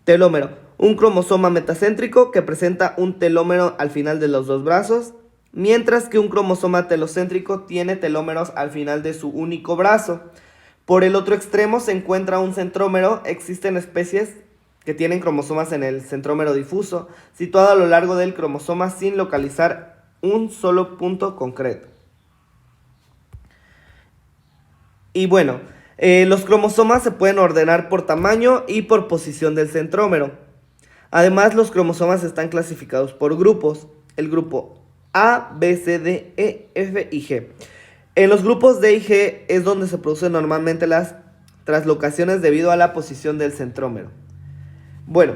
Telómero, un cromosoma metacéntrico que presenta un telómero al final de los dos brazos, mientras que un cromosoma telocéntrico tiene telómeros al final de su único brazo. Por el otro extremo se encuentra un centrómero. Existen especies que tienen cromosomas en el centrómero difuso, situado a lo largo del cromosoma sin localizar un solo punto concreto. Y bueno, los cromosomas se pueden ordenar por tamaño y por posición del centrómero. Además, los cromosomas están clasificados por grupos. El grupo A, B, C, D, E, F y G. En los grupos D y G es donde se producen normalmente las traslocaciones debido a la posición del centrómero. Bueno,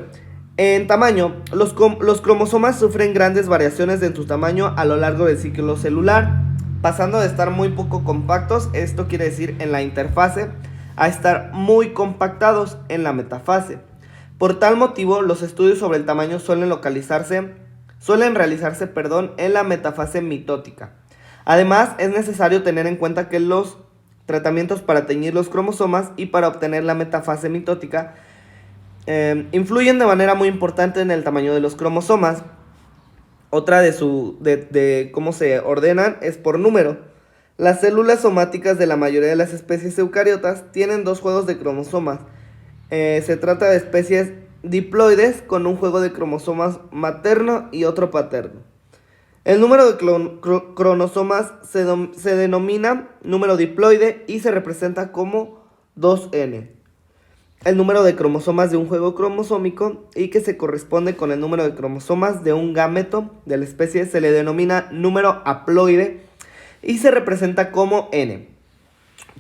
en tamaño, los cromosomas sufren grandes variaciones en su tamaño a lo largo del ciclo celular, pasando de estar muy poco compactos, esto quiere decir en la interfase, a estar muy compactados en la metafase. Por tal motivo, los estudios sobre el tamaño suelen realizarse en la metafase mitótica. Además, es necesario tener en cuenta que los tratamientos para teñir los cromosomas y para obtener la metafase mitótica influyen de manera muy importante en el tamaño de los cromosomas. Otra de cómo se ordenan es por número. Las células somáticas de la mayoría de las especies eucariotas tienen dos juegos de cromosomas. Se trata de especies diploides con un juego de cromosomas materno y otro paterno. El número de cromosomas se denomina número diploide y se representa como 2n. El número de cromosomas de un juego cromosómico y que se corresponde con el número de cromosomas de un gameto de la especie se le denomina número haploide y se representa como n.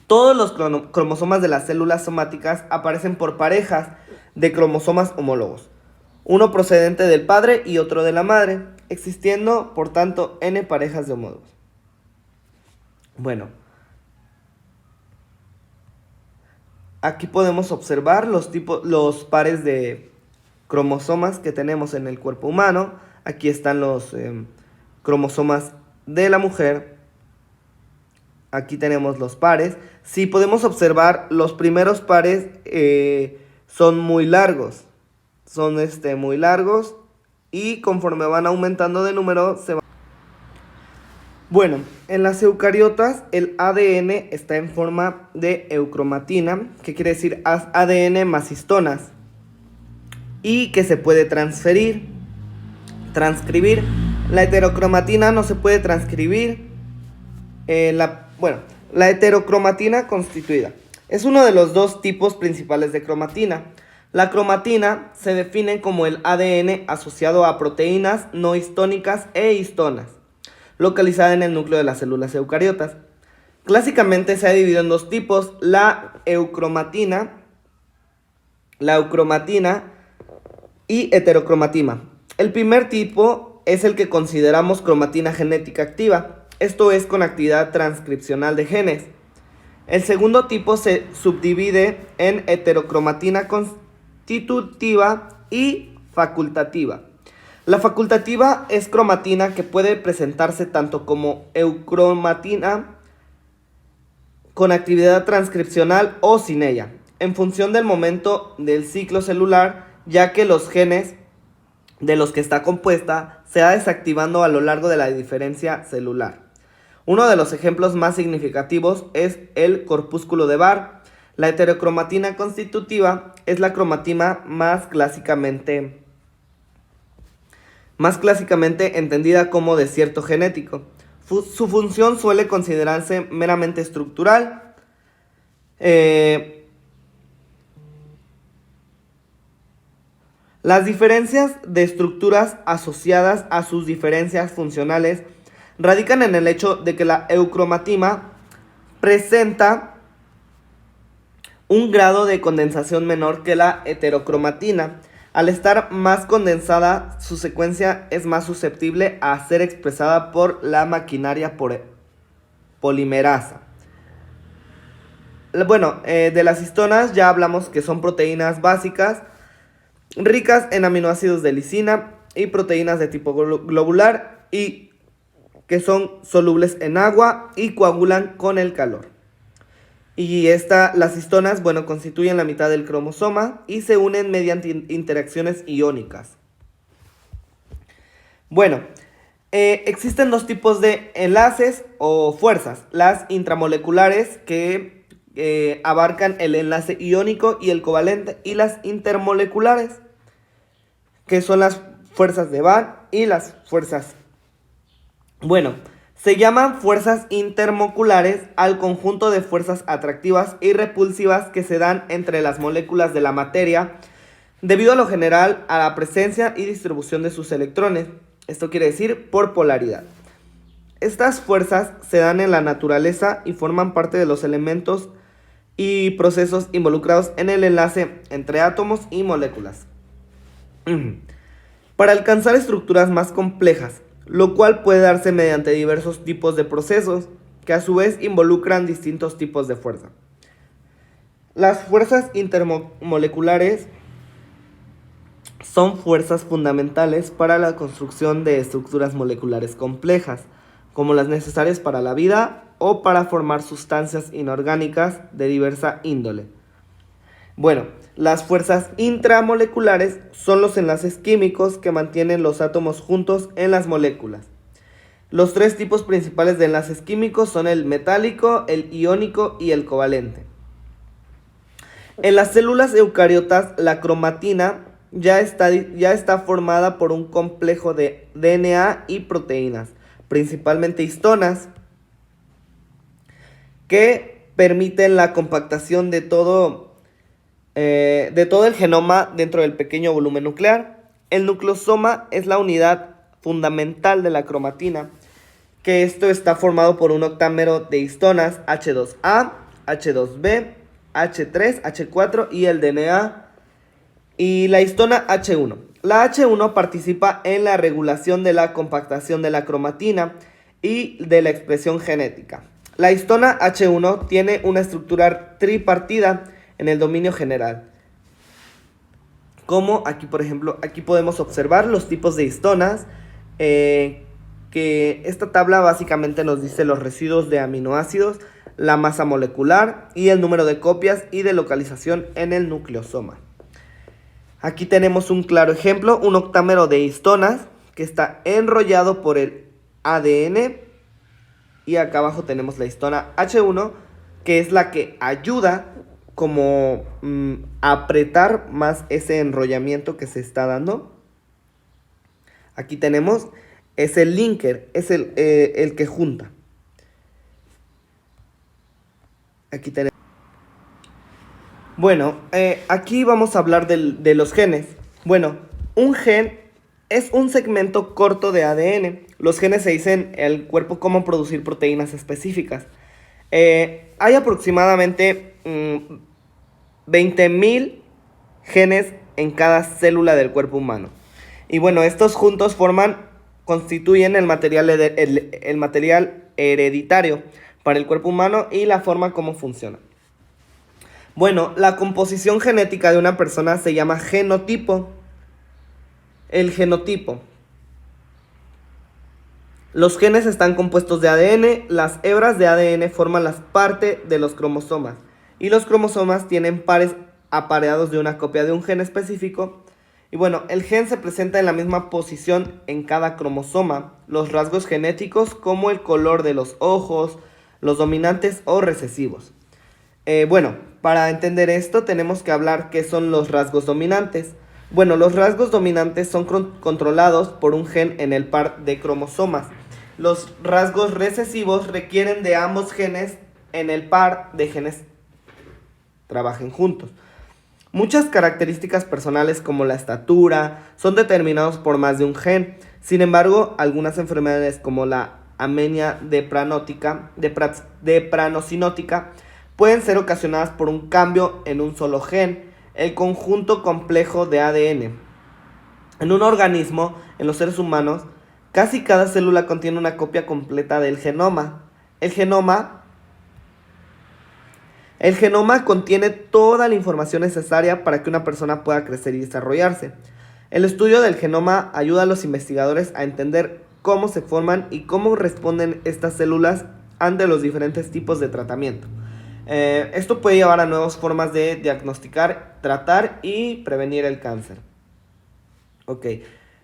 Todos los cromosomas de las células somáticas aparecen por parejas de cromosomas homólogos, uno procedente del padre y otro de la madre, existiendo por tanto n parejas de homólogos. Bueno, aquí podemos observar los pares de cromosomas que tenemos en el cuerpo humano. Aquí están los cromosomas de la mujer. Aquí tenemos los pares. Si podemos observar, los primeros pares son muy largos. Son muy largos y conforme van aumentando de número se van. Bueno, en las eucariotas el ADN está en forma de eucromatina, que quiere decir ADN más histonas, y que se puede transcribir. La heterocromatina no se puede transcribir. La heterocromatina constituida es uno de los dos tipos principales de cromatina. La cromatina se define como el ADN asociado a proteínas no histónicas e histonas. localizada en el núcleo de las células eucariotas. Clásicamente se ha dividido en dos tipos, la eucromatina y heterocromatina. El primer tipo es el que consideramos cromatina genética activa, esto es con actividad transcripcional de genes. El segundo tipo se subdivide en heterocromatina constitutiva y facultativa. La facultativa es cromatina que puede presentarse tanto como eucromatina con actividad transcripcional o sin ella, en función del momento del ciclo celular, ya que los genes de los que está compuesta se va desactivando a lo largo de la diferencia celular. Uno de los ejemplos más significativos es el corpúsculo de Barr. La heterocromatina constitutiva es la cromatina más clásicamente entendida como desierto genético. Su función suele considerarse meramente estructural. Las diferencias de estructuras asociadas a sus diferencias funcionales radican en el hecho de que la eucromatina presenta un grado de condensación menor que la heterocromatina. Al estar más condensada, su secuencia es más susceptible a ser expresada por la maquinaria polimerasa. Bueno, de las histonas ya hablamos que son proteínas básicas ricas en aminoácidos de lisina y proteínas de tipo globular y que son solubles en agua y coagulan con el calor. Y las histonas, constituyen la mitad del cromosoma y se unen mediante interacciones iónicas. Existen dos tipos de enlaces o fuerzas. Las intramoleculares que abarcan el enlace iónico y el covalente, y las intermoleculares que son las fuerzas de Barr y las fuerzas. Se llaman fuerzas intermoleculares al conjunto de fuerzas atractivas y repulsivas que se dan entre las moléculas de la materia debido a lo general a la presencia y distribución de sus electrones. Esto quiere decir por polaridad. Estas fuerzas se dan en la naturaleza y forman parte de los elementos y procesos involucrados en el enlace entre átomos y moléculas. Para alcanzar estructuras más complejas, lo cual puede darse mediante diversos tipos de procesos que a su vez involucran distintos tipos de fuerza. Las fuerzas intermoleculares son fuerzas fundamentales para la construcción de estructuras moleculares complejas, como las necesarias para la vida o para formar sustancias inorgánicas de diversa índole. Las fuerzas intramoleculares son los enlaces químicos que mantienen los átomos juntos en las moléculas. Los tres tipos principales de enlaces químicos son el metálico, el iónico y el covalente. En las células eucariotas, la cromatina ya está formada por un complejo de DNA y proteínas, principalmente histonas, que permiten la compactación de todo el genoma dentro del pequeño volumen nuclear. El nucleosoma es la unidad fundamental de la cromatina, que esto está formado por un octámero de histonas H2A, H2B, H3, H4 y el DNA y la histona H1. La H1 participa en la regulación de la compactación de la cromatina y de la expresión genética. La histona H1 tiene una estructura tripartida en el dominio general. Como aquí, por ejemplo, aquí podemos observar los tipos de histonas, que esta tabla básicamente nos dice los residuos de aminoácidos, la masa molecular y el número de copias y de localización en el nucleosoma. Aquí tenemos un claro ejemplo, un octámero de histonas que está enrollado por el ADN, y acá abajo tenemos la histona H1, que es la que ayuda como a apretar más ese enrollamiento que se está dando. Aquí tenemos, es el linker, es el que junta. Aquí tenemos. Aquí vamos a hablar de los genes. Un gen es un segmento corto de ADN los genes se dicen el cuerpo cómo producir proteínas específicas. Hay aproximadamente 20.000 genes en cada célula del cuerpo humano. Y bueno, estos juntos constituyen el material hereditario para el cuerpo humano y la forma como funciona. Bueno, la composición genética de una persona se llama genotipo. El genotipo. Los genes están compuestos de ADN, las hebras de ADN forman las partes de los cromosomas y los cromosomas tienen pares apareados de una copia de un gen específico. Y bueno, el gen se presenta en la misma posición en cada cromosoma. Los rasgos genéticos como el color de los ojos, los dominantes o recesivos. Bueno, para entender esto tenemos que hablar qué son los rasgos dominantes. Bueno, los rasgos dominantes son controlados por un gen en el par de cromosomas. Los rasgos recesivos requieren de ambos genes en el par de genes trabajen juntos. Muchas características personales como la estatura son determinados por más de un gen. Sin embargo, algunas enfermedades como la anemia depranosinótica pueden ser ocasionadas por un cambio en un solo gen, el conjunto complejo de ADN. En un organismo, en los seres humanos, casi cada célula contiene una copia completa del genoma. El genoma contiene toda la información necesaria para que una persona pueda crecer y desarrollarse. El estudio del genoma ayuda a los investigadores a entender cómo se forman y cómo responden estas células ante los diferentes tipos de tratamiento. Esto puede llevar a nuevas formas de diagnosticar, tratar y prevenir el cáncer. Ok,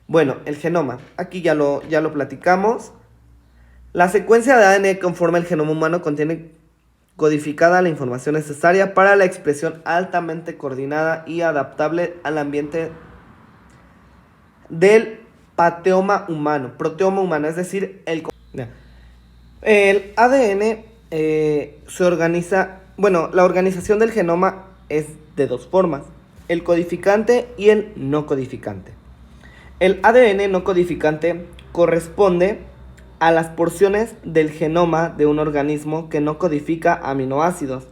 bueno, el genoma, aquí ya lo platicamos. La secuencia de ADN que conforma el genoma humano contiene codificada la información necesaria para la expresión altamente coordinada y adaptable al ambiente del proteoma humano, es decir, el ADN se organiza, la organización del genoma es de dos formas, el codificante y el no codificante. El ADN no codificante corresponde a las porciones del genoma de un organismo que no codifica aminoácidos.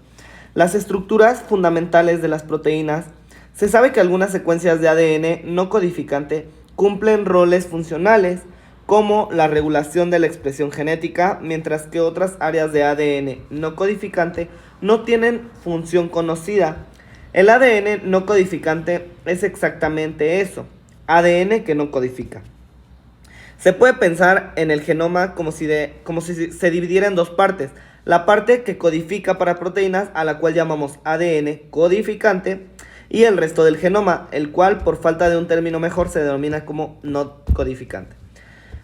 Las estructuras fundamentales de las proteínas. Se sabe que algunas secuencias de ADN no codificante cumplen roles funcionales, como la regulación de la expresión genética, mientras que otras áreas de ADN no codificante no tienen función conocida. El ADN no codificante es exactamente eso, ADN que no codifica. Se puede pensar en el genoma como si se dividiera en dos partes. La parte que codifica para proteínas, a la cual llamamos ADN codificante, y el resto del genoma, el cual por falta de un término mejor se denomina como no codificante.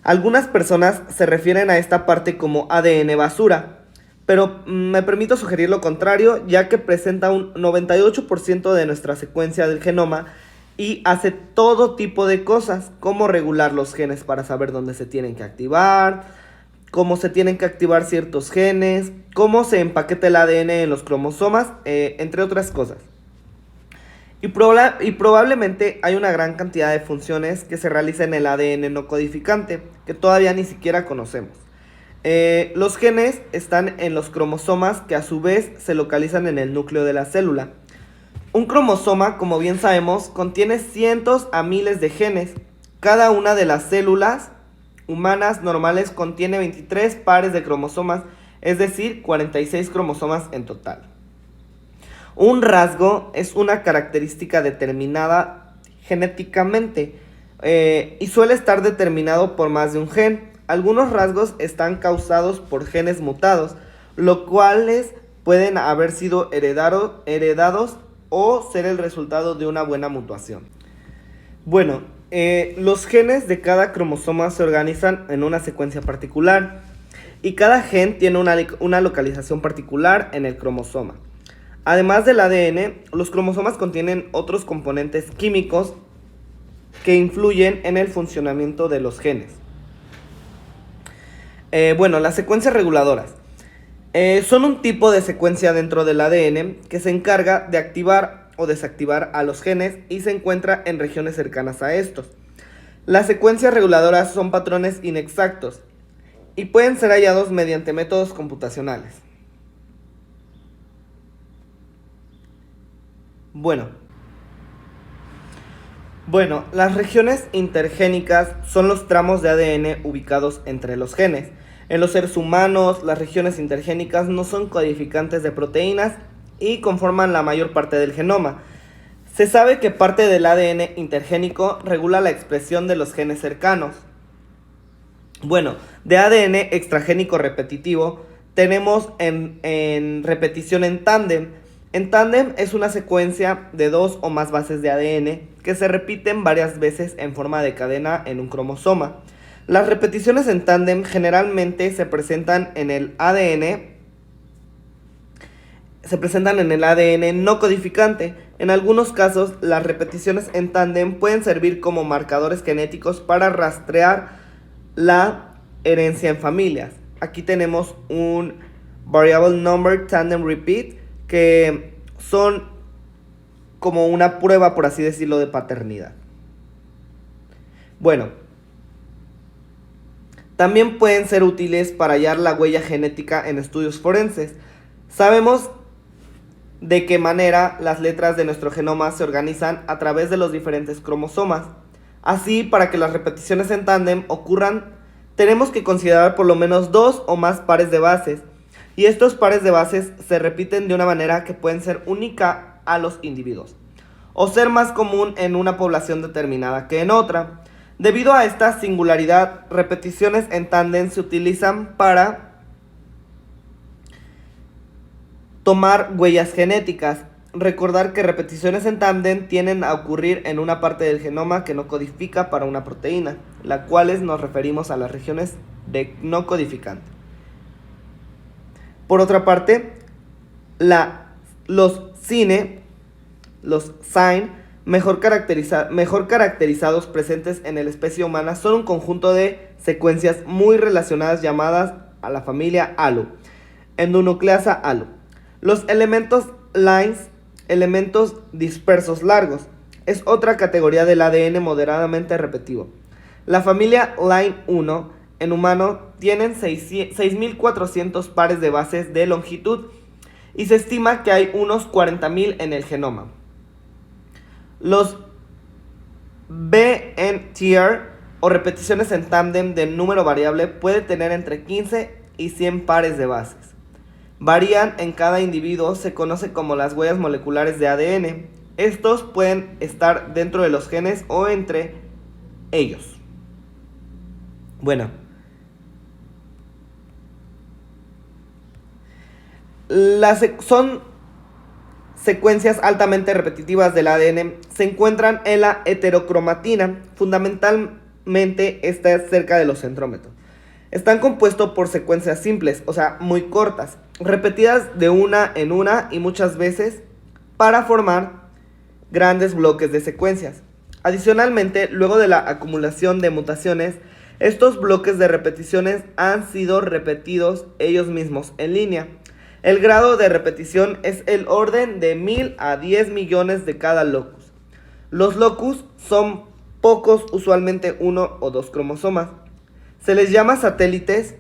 Algunas personas se refieren a esta parte como ADN basura, pero me permito sugerir lo contrario, ya que presenta un 98% de nuestra secuencia del genoma y hace todo tipo de cosas, como regular los genes para saber dónde se tienen que activar, cómo se tienen que activar ciertos genes, cómo se empaqueta el ADN en los cromosomas, entre otras cosas. Y probablemente hay una gran cantidad de funciones que se realizan en el ADN no codificante, que todavía ni siquiera conocemos. Los genes están en los cromosomas, que a su vez se localizan en el núcleo de la célula. Un cromosoma, como bien sabemos, contiene cientos a miles de genes. Cada una de las células humanas normales contiene 23 pares de cromosomas, es decir, 46 cromosomas en total. Un rasgo es una característica determinada genéticamente y suele estar determinado por más de un gen. Algunos rasgos están causados por genes mutados, los cuales pueden haber sido heredados o ser el resultado de una buena mutación. Bueno, los genes de cada cromosoma se organizan en una secuencia particular y cada gen tiene una localización particular en el cromosoma. Además del ADN, los cromosomas contienen otros componentes químicos que influyen en el funcionamiento de los genes. Las secuencias reguladoras. Son un tipo de secuencia dentro del ADN que se encarga de activar o desactivar a los genes y se encuentra en regiones cercanas a estos. Las secuencias reguladoras son patrones inexactos y pueden ser hallados mediante métodos computacionales. Bueno, las regiones intergénicas son los tramos de ADN ubicados entre los genes. En los seres humanos, las regiones intergénicas no son codificantes de proteínas y conforman la mayor parte del genoma. Se sabe que parte del ADN intergénico regula la expresión de los genes cercanos. Bueno, de ADN extragénico repetitivo tenemos en repetición en tándem. En tándem es una secuencia de 2 o más bases de ADN que se repiten varias veces en forma de cadena en un cromosoma. Las repeticiones en tándem generalmente se presentan en el ADN no codificante. En algunos casos, las repeticiones en tándem pueden servir como marcadores genéticos para rastrear la herencia en familias. Aquí tenemos un Variable Number Tandem Repeat, que son como una prueba, por así decirlo, de paternidad. Bueno, también pueden ser útiles para hallar la huella genética en estudios forenses. Sabemos de qué manera las letras de nuestro genoma se organizan a través de los diferentes cromosomas. Así, para que las repeticiones en tándem ocurran, tenemos que considerar por lo menos 2 o más pares de bases. Y estos pares de bases se repiten de una manera que pueden ser única a los individuos, o ser más común en una población determinada que en otra. Debido a esta singularidad, repeticiones en tándem se utilizan para tomar huellas genéticas. Recordar que repeticiones en tándem tienden a ocurrir en una parte del genoma que no codifica para una proteína, las cuales nos referimos a las regiones de no codificante. Por otra parte, los SINE, mejor caracterizados presentes en la especie humana, son un conjunto de secuencias muy relacionadas llamadas a la familia ALU, endonucleasa ALU. Los elementos lines, elementos dispersos largos, es otra categoría del ADN moderadamente repetitivo. La familia Line 1 en humano tienen 6.400 pares de bases de longitud y se estima que hay unos 40.000 en el genoma. Los BNTR o repeticiones en tándem de número variable puede tener entre 15 y 100 pares de bases. Varían en cada individuo, se conoce como las huellas moleculares de ADN. Estos pueden estar dentro de los genes o entre ellos. Bueno, son secuencias altamente repetitivas del ADN. Se encuentran en la heterocromatina. Fundamentalmente está cerca de los centrómeros. Están compuestos por secuencias simples, o sea, muy cortas, repetidas de una en una y muchas veces para formar grandes bloques de secuencias. Adicionalmente, luego de la acumulación de mutaciones, estos bloques de repeticiones han sido repetidos ellos mismos en línea. El grado de repetición es el orden de 1000 a 10 millones de cada locus. Los locus son pocos, usualmente 1 o 2 cromosomas. Se les llama satélites.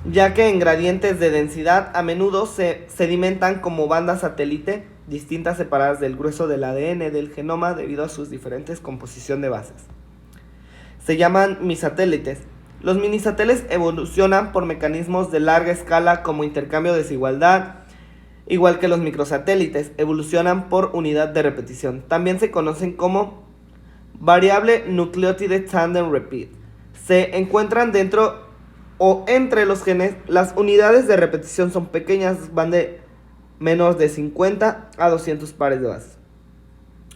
Ya que en gradientes de densidad a menudo se sedimentan como bandas satélite distintas separadas del grueso del ADN del genoma debido a sus diferentes composición de bases. Se llaman misatélites. Los minisatélites evolucionan por mecanismos de larga escala como intercambio de desigualdad, igual que los microsatélites evolucionan por unidad de repetición. También se conocen como variable nucleotide tandem repeat. Se encuentran dentro o entre los genes. Las unidades de repetición son pequeñas, van de menos de 50 a 200 pares de bases.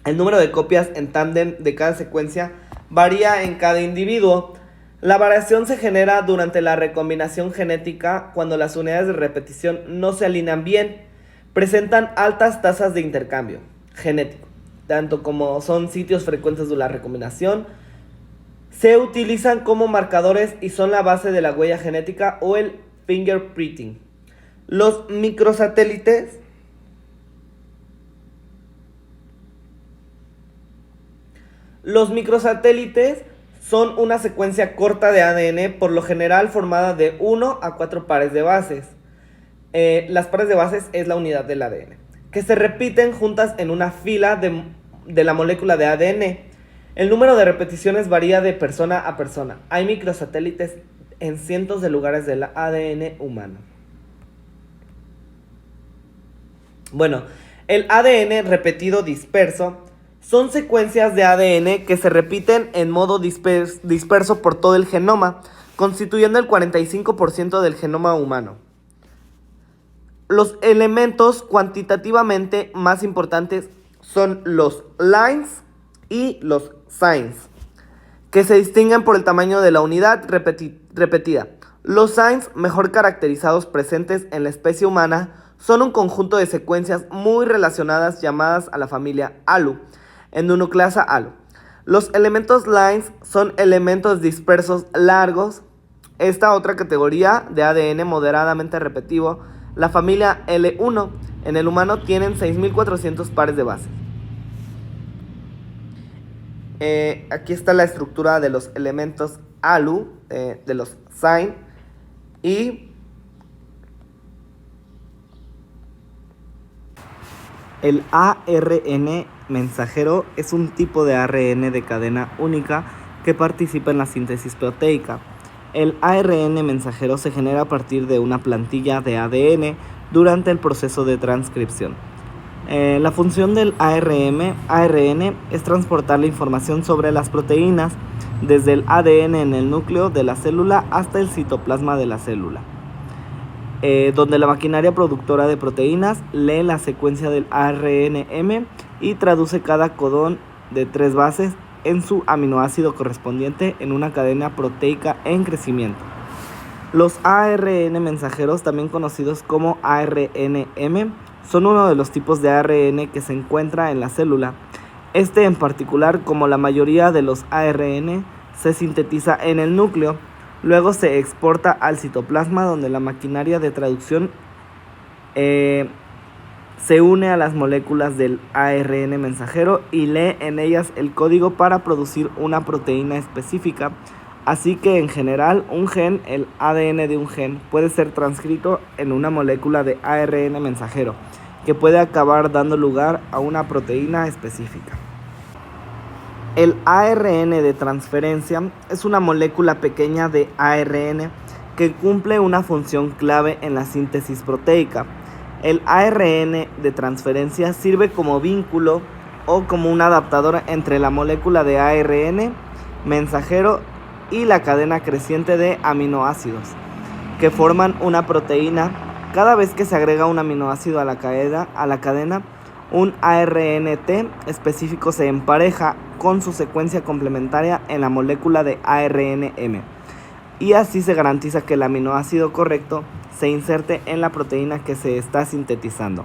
El número de copias en tándem de cada secuencia varía en cada individuo. La variación se genera durante la recombinación genética cuando las unidades de repetición no se alinean bien. Presentan altas tasas de intercambio genético, tanto como son sitios frecuentes de la recombinación. Se utilizan como marcadores y son la base de la huella genética o el fingerprinting. Los microsatélites son una secuencia corta de ADN, por lo general formada de 1 a 4 pares de bases. Las pares de bases es la unidad del ADN, que se repiten juntas en una fila de la molécula de ADN. El número de repeticiones varía de persona a persona. Hay microsatélites en cientos de lugares del ADN humano. Bueno, el ADN repetido disperso son secuencias de ADN que se repiten en modo disperso por todo el genoma, constituyendo el 45% del genoma humano. Los elementos cuantitativamente más importantes son los lines y los signs, que se distinguen por el tamaño de la unidad repetida. Los signs mejor caracterizados presentes en la especie humana son un conjunto de secuencias muy relacionadas llamadas a la familia ALU, endonucleasa ALU. Los elementos lines son elementos dispersos largos. Esta otra categoría de ADN moderadamente repetitivo, la familia L1, en el humano tienen 6.400 pares de bases. Aquí está la estructura de los elementos ALU, de los sign, y el ARN mensajero es un tipo de ARN de cadena única que participa en la síntesis proteica. El ARN mensajero se genera a partir de una plantilla de ADN durante el proceso de transcripción. La función del ARN es transportar la información sobre las proteínas desde el ADN en el núcleo de la célula hasta el citoplasma de la célula, donde la maquinaria productora de proteínas lee la secuencia del ARNM y traduce cada codón de 3 bases en su aminoácido correspondiente en una cadena proteica en crecimiento. Los ARN mensajeros, también conocidos como ARNM, son uno de los tipos de ARN que se encuentra en la célula. Este en particular, como la mayoría de los ARN, se sintetiza en el núcleo, luego se exporta al citoplasma, donde la maquinaria de traducción se une a las moléculas del ARN mensajero y lee en ellas el código para producir una proteína específica. Así que en general un gen, el ADN de un gen, puede ser transcrito en una molécula de ARN mensajero, que puede acabar dando lugar a una proteína específica. El ARN de transferencia es una molécula pequeña de ARN que cumple una función clave en la síntesis proteica. El ARN de transferencia sirve como vínculo o como un adaptador entre la molécula de ARN mensajero y la cadena creciente de aminoácidos que forman una proteína. Cada vez que se agrega un aminoácido a la cadena, un ARNT específico se empareja con su secuencia complementaria en la molécula de ARNM, y así se garantiza que el aminoácido correcto se inserte en la proteína que se está sintetizando.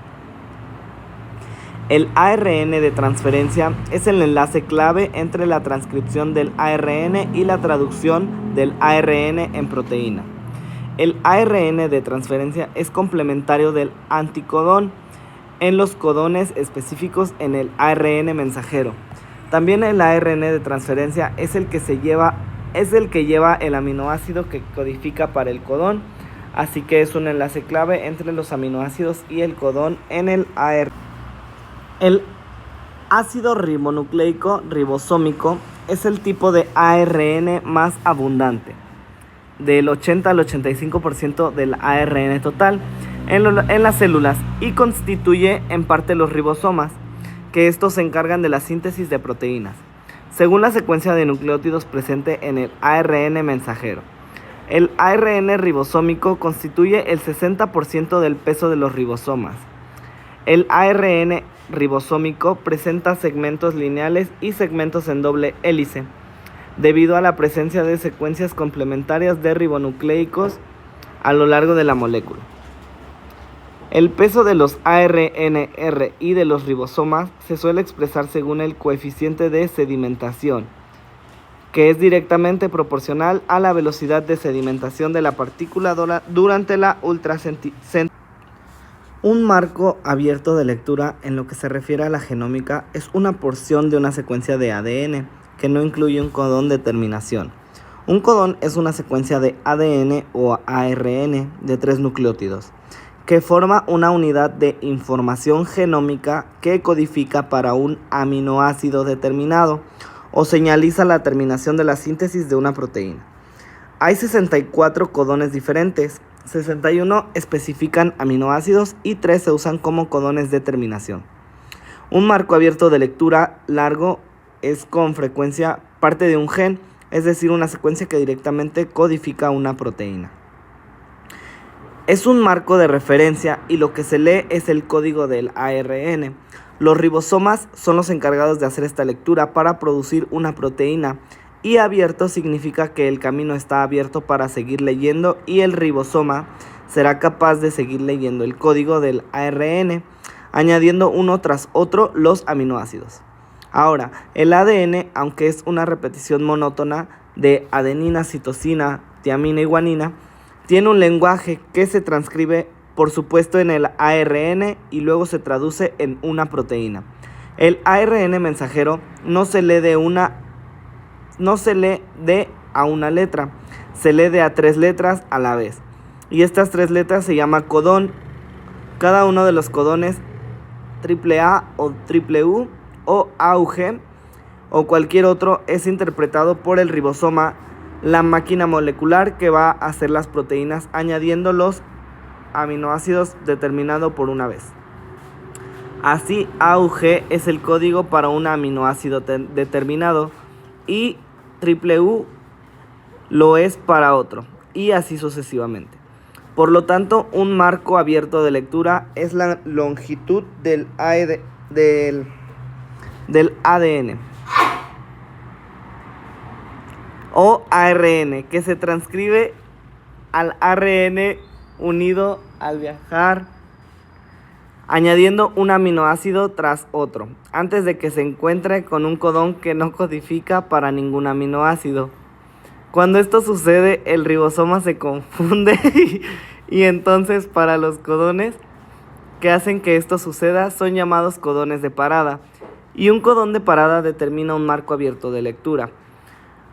El ARN de transferencia es el enlace clave entre la transcripción del ARN y la traducción del ARN en proteína. El ARN de transferencia es complementario del anticodón en los codones específicos en el ARN mensajero. También el ARN de transferencia es el que lleva el aminoácido que codifica para el codón, así que es un enlace clave entre los aminoácidos y el codón en el ARN. El ácido ribonucleico ribosómico es el tipo de ARN más abundante, del 80 al 85% del ARN total en las células, y constituye en parte los ribosomas, que estos se encargan de la síntesis de proteínas, según la secuencia de nucleótidos presente en el ARN mensajero. El ARN ribosómico constituye el 60% del peso de los ribosomas. El ARN ribosómico presenta segmentos lineales y segmentos en doble hélice, debido a la presencia de secuencias complementarias de ribonucleicos a lo largo de la molécula. El peso de los ARNR y de los ribosomas se suele expresar según el coeficiente de sedimentación, que es directamente proporcional a la velocidad de sedimentación de la partícula durante la Un marco abierto de lectura en lo que se refiere a la genómica es una porción de una secuencia de ADN que no incluye un codón de terminación. Un codón es una secuencia de ADN o ARN de 3 nucleótidos que forma una unidad de información genómica que codifica para un aminoácido determinado o señaliza la terminación de la síntesis de una proteína. Hay 64 codones diferentes, 61 especifican aminoácidos y 3 se usan como codones de terminación. Un marco abierto de lectura largo es con frecuencia parte de un gen, es decir, una secuencia que directamente codifica una proteína. Es un marco de referencia y lo que se lee es el código del ARN. Los ribosomas son los encargados de hacer esta lectura para producir una proteína, y abierto significa que el camino está abierto para seguir leyendo y el ribosoma será capaz de seguir leyendo el código del ARN, añadiendo uno tras otro los aminoácidos. Ahora, el ADN, aunque es una repetición monótona de adenina, citosina, tiamina y guanina, tiene un lenguaje que se transcribe, por supuesto, en el ARN y luego se traduce en una proteína. El ARN mensajero no se lee de a una letra, se lee de a 3 letras a la vez. Y estas 3 letras se llama codón. Cada uno de los codones AAA o UU o AUG o cualquier otro es interpretado por el ribosoma, la máquina molecular que va a hacer las proteínas añadiendo los aminoácidos determinado por una vez. Así, AUG es el código para un aminoácido determinado y UU lo es para otro, y así sucesivamente. Por lo tanto, un marco abierto de lectura es la longitud del ADN o ARN, que se transcribe al ARN unido al viajar, añadiendo un aminoácido tras otro, antes de que se encuentre con un codón que no codifica para ningún aminoácido. Cuando esto sucede, el ribosoma se confunde y entonces para los codones que hacen que esto suceda son llamados codones de parada, y un codón de parada determina un marco abierto de lectura.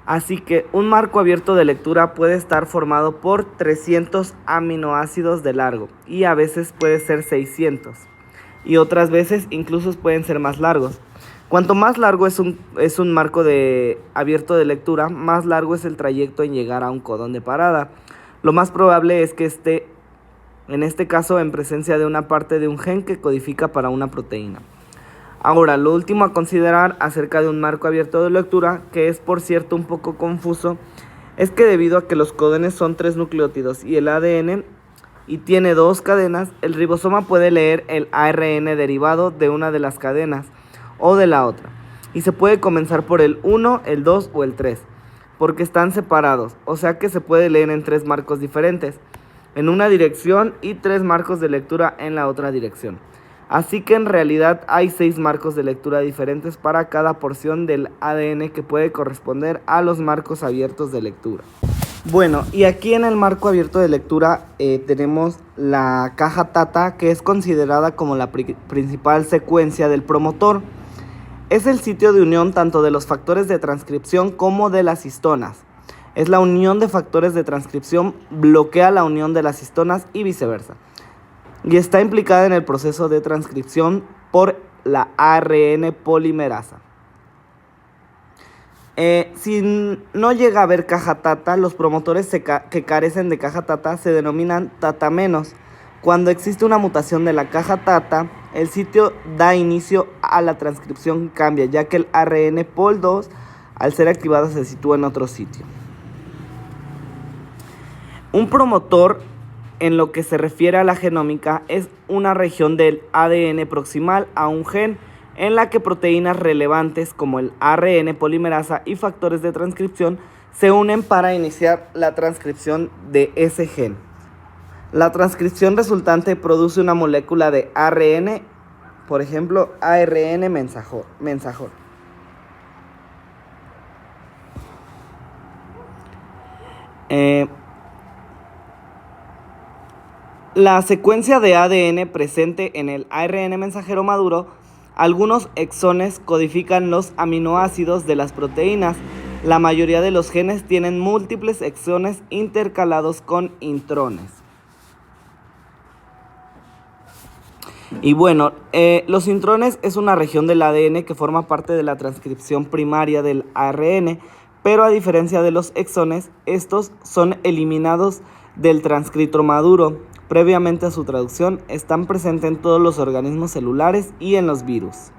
Así que un marco abierto de lectura puede estar formado por 300 aminoácidos de largo y a veces puede ser 600 y otras veces incluso pueden ser más largos. Cuanto más largo es un marco abierto de lectura, más largo es el trayecto en llegar a un codón de parada. Lo más probable es que esté, en este caso, en presencia de una parte de un gen que codifica para una proteína. Ahora, lo último a considerar acerca de un marco abierto de lectura, que es por cierto un poco confuso, es que debido a que los codones son 3 nucleótidos y el ADN y tiene 2 cadenas, el ribosoma puede leer el ARN derivado de una de las cadenas o de la otra, y se puede comenzar por el 1, el 2 o el 3, porque están separados, o sea que se puede leer en 3 marcos diferentes, en una dirección y 3 marcos de lectura en la otra dirección. Así que en realidad hay 6 marcos de lectura diferentes para cada porción del ADN que puede corresponder a los marcos abiertos de lectura. Bueno, y aquí en el marco abierto de lectura tenemos la caja TATA, que es considerada como la principal secuencia del promotor. Es el sitio de unión tanto de los factores de transcripción como de las histonas. Es la unión de factores de transcripción, bloquea la unión de las histonas y viceversa. Y está implicada en el proceso de transcripción por la ARN polimerasa. Si no llega a haber caja TATA, los promotores que carecen de caja TATA se denominan TATA-. Cuando existe una mutación de la caja TATA, el sitio da inicio a la transcripción cambia, ya que el ARN Pol2, al ser activado, se sitúa en otro sitio. Un promotor, en lo que se refiere a la genómica, es una región del ADN proximal a un gen en la que proteínas relevantes como el ARN polimerasa y factores de transcripción se unen para iniciar la transcripción de ese gen. La transcripción resultante produce una molécula de ARN, por ejemplo, ARN mensajero. la secuencia de ADN presente en el ARN mensajero maduro, algunos exones codifican los aminoácidos de las proteínas. La mayoría de los genes tienen múltiples exones intercalados con intrones. Y bueno, los intrones es una región del ADN que forma parte de la transcripción primaria del ARN, pero a diferencia de los exones, estos son eliminados del transcriptor maduro. Previamente a su traducción, están presentes en todos los organismos celulares y en los virus.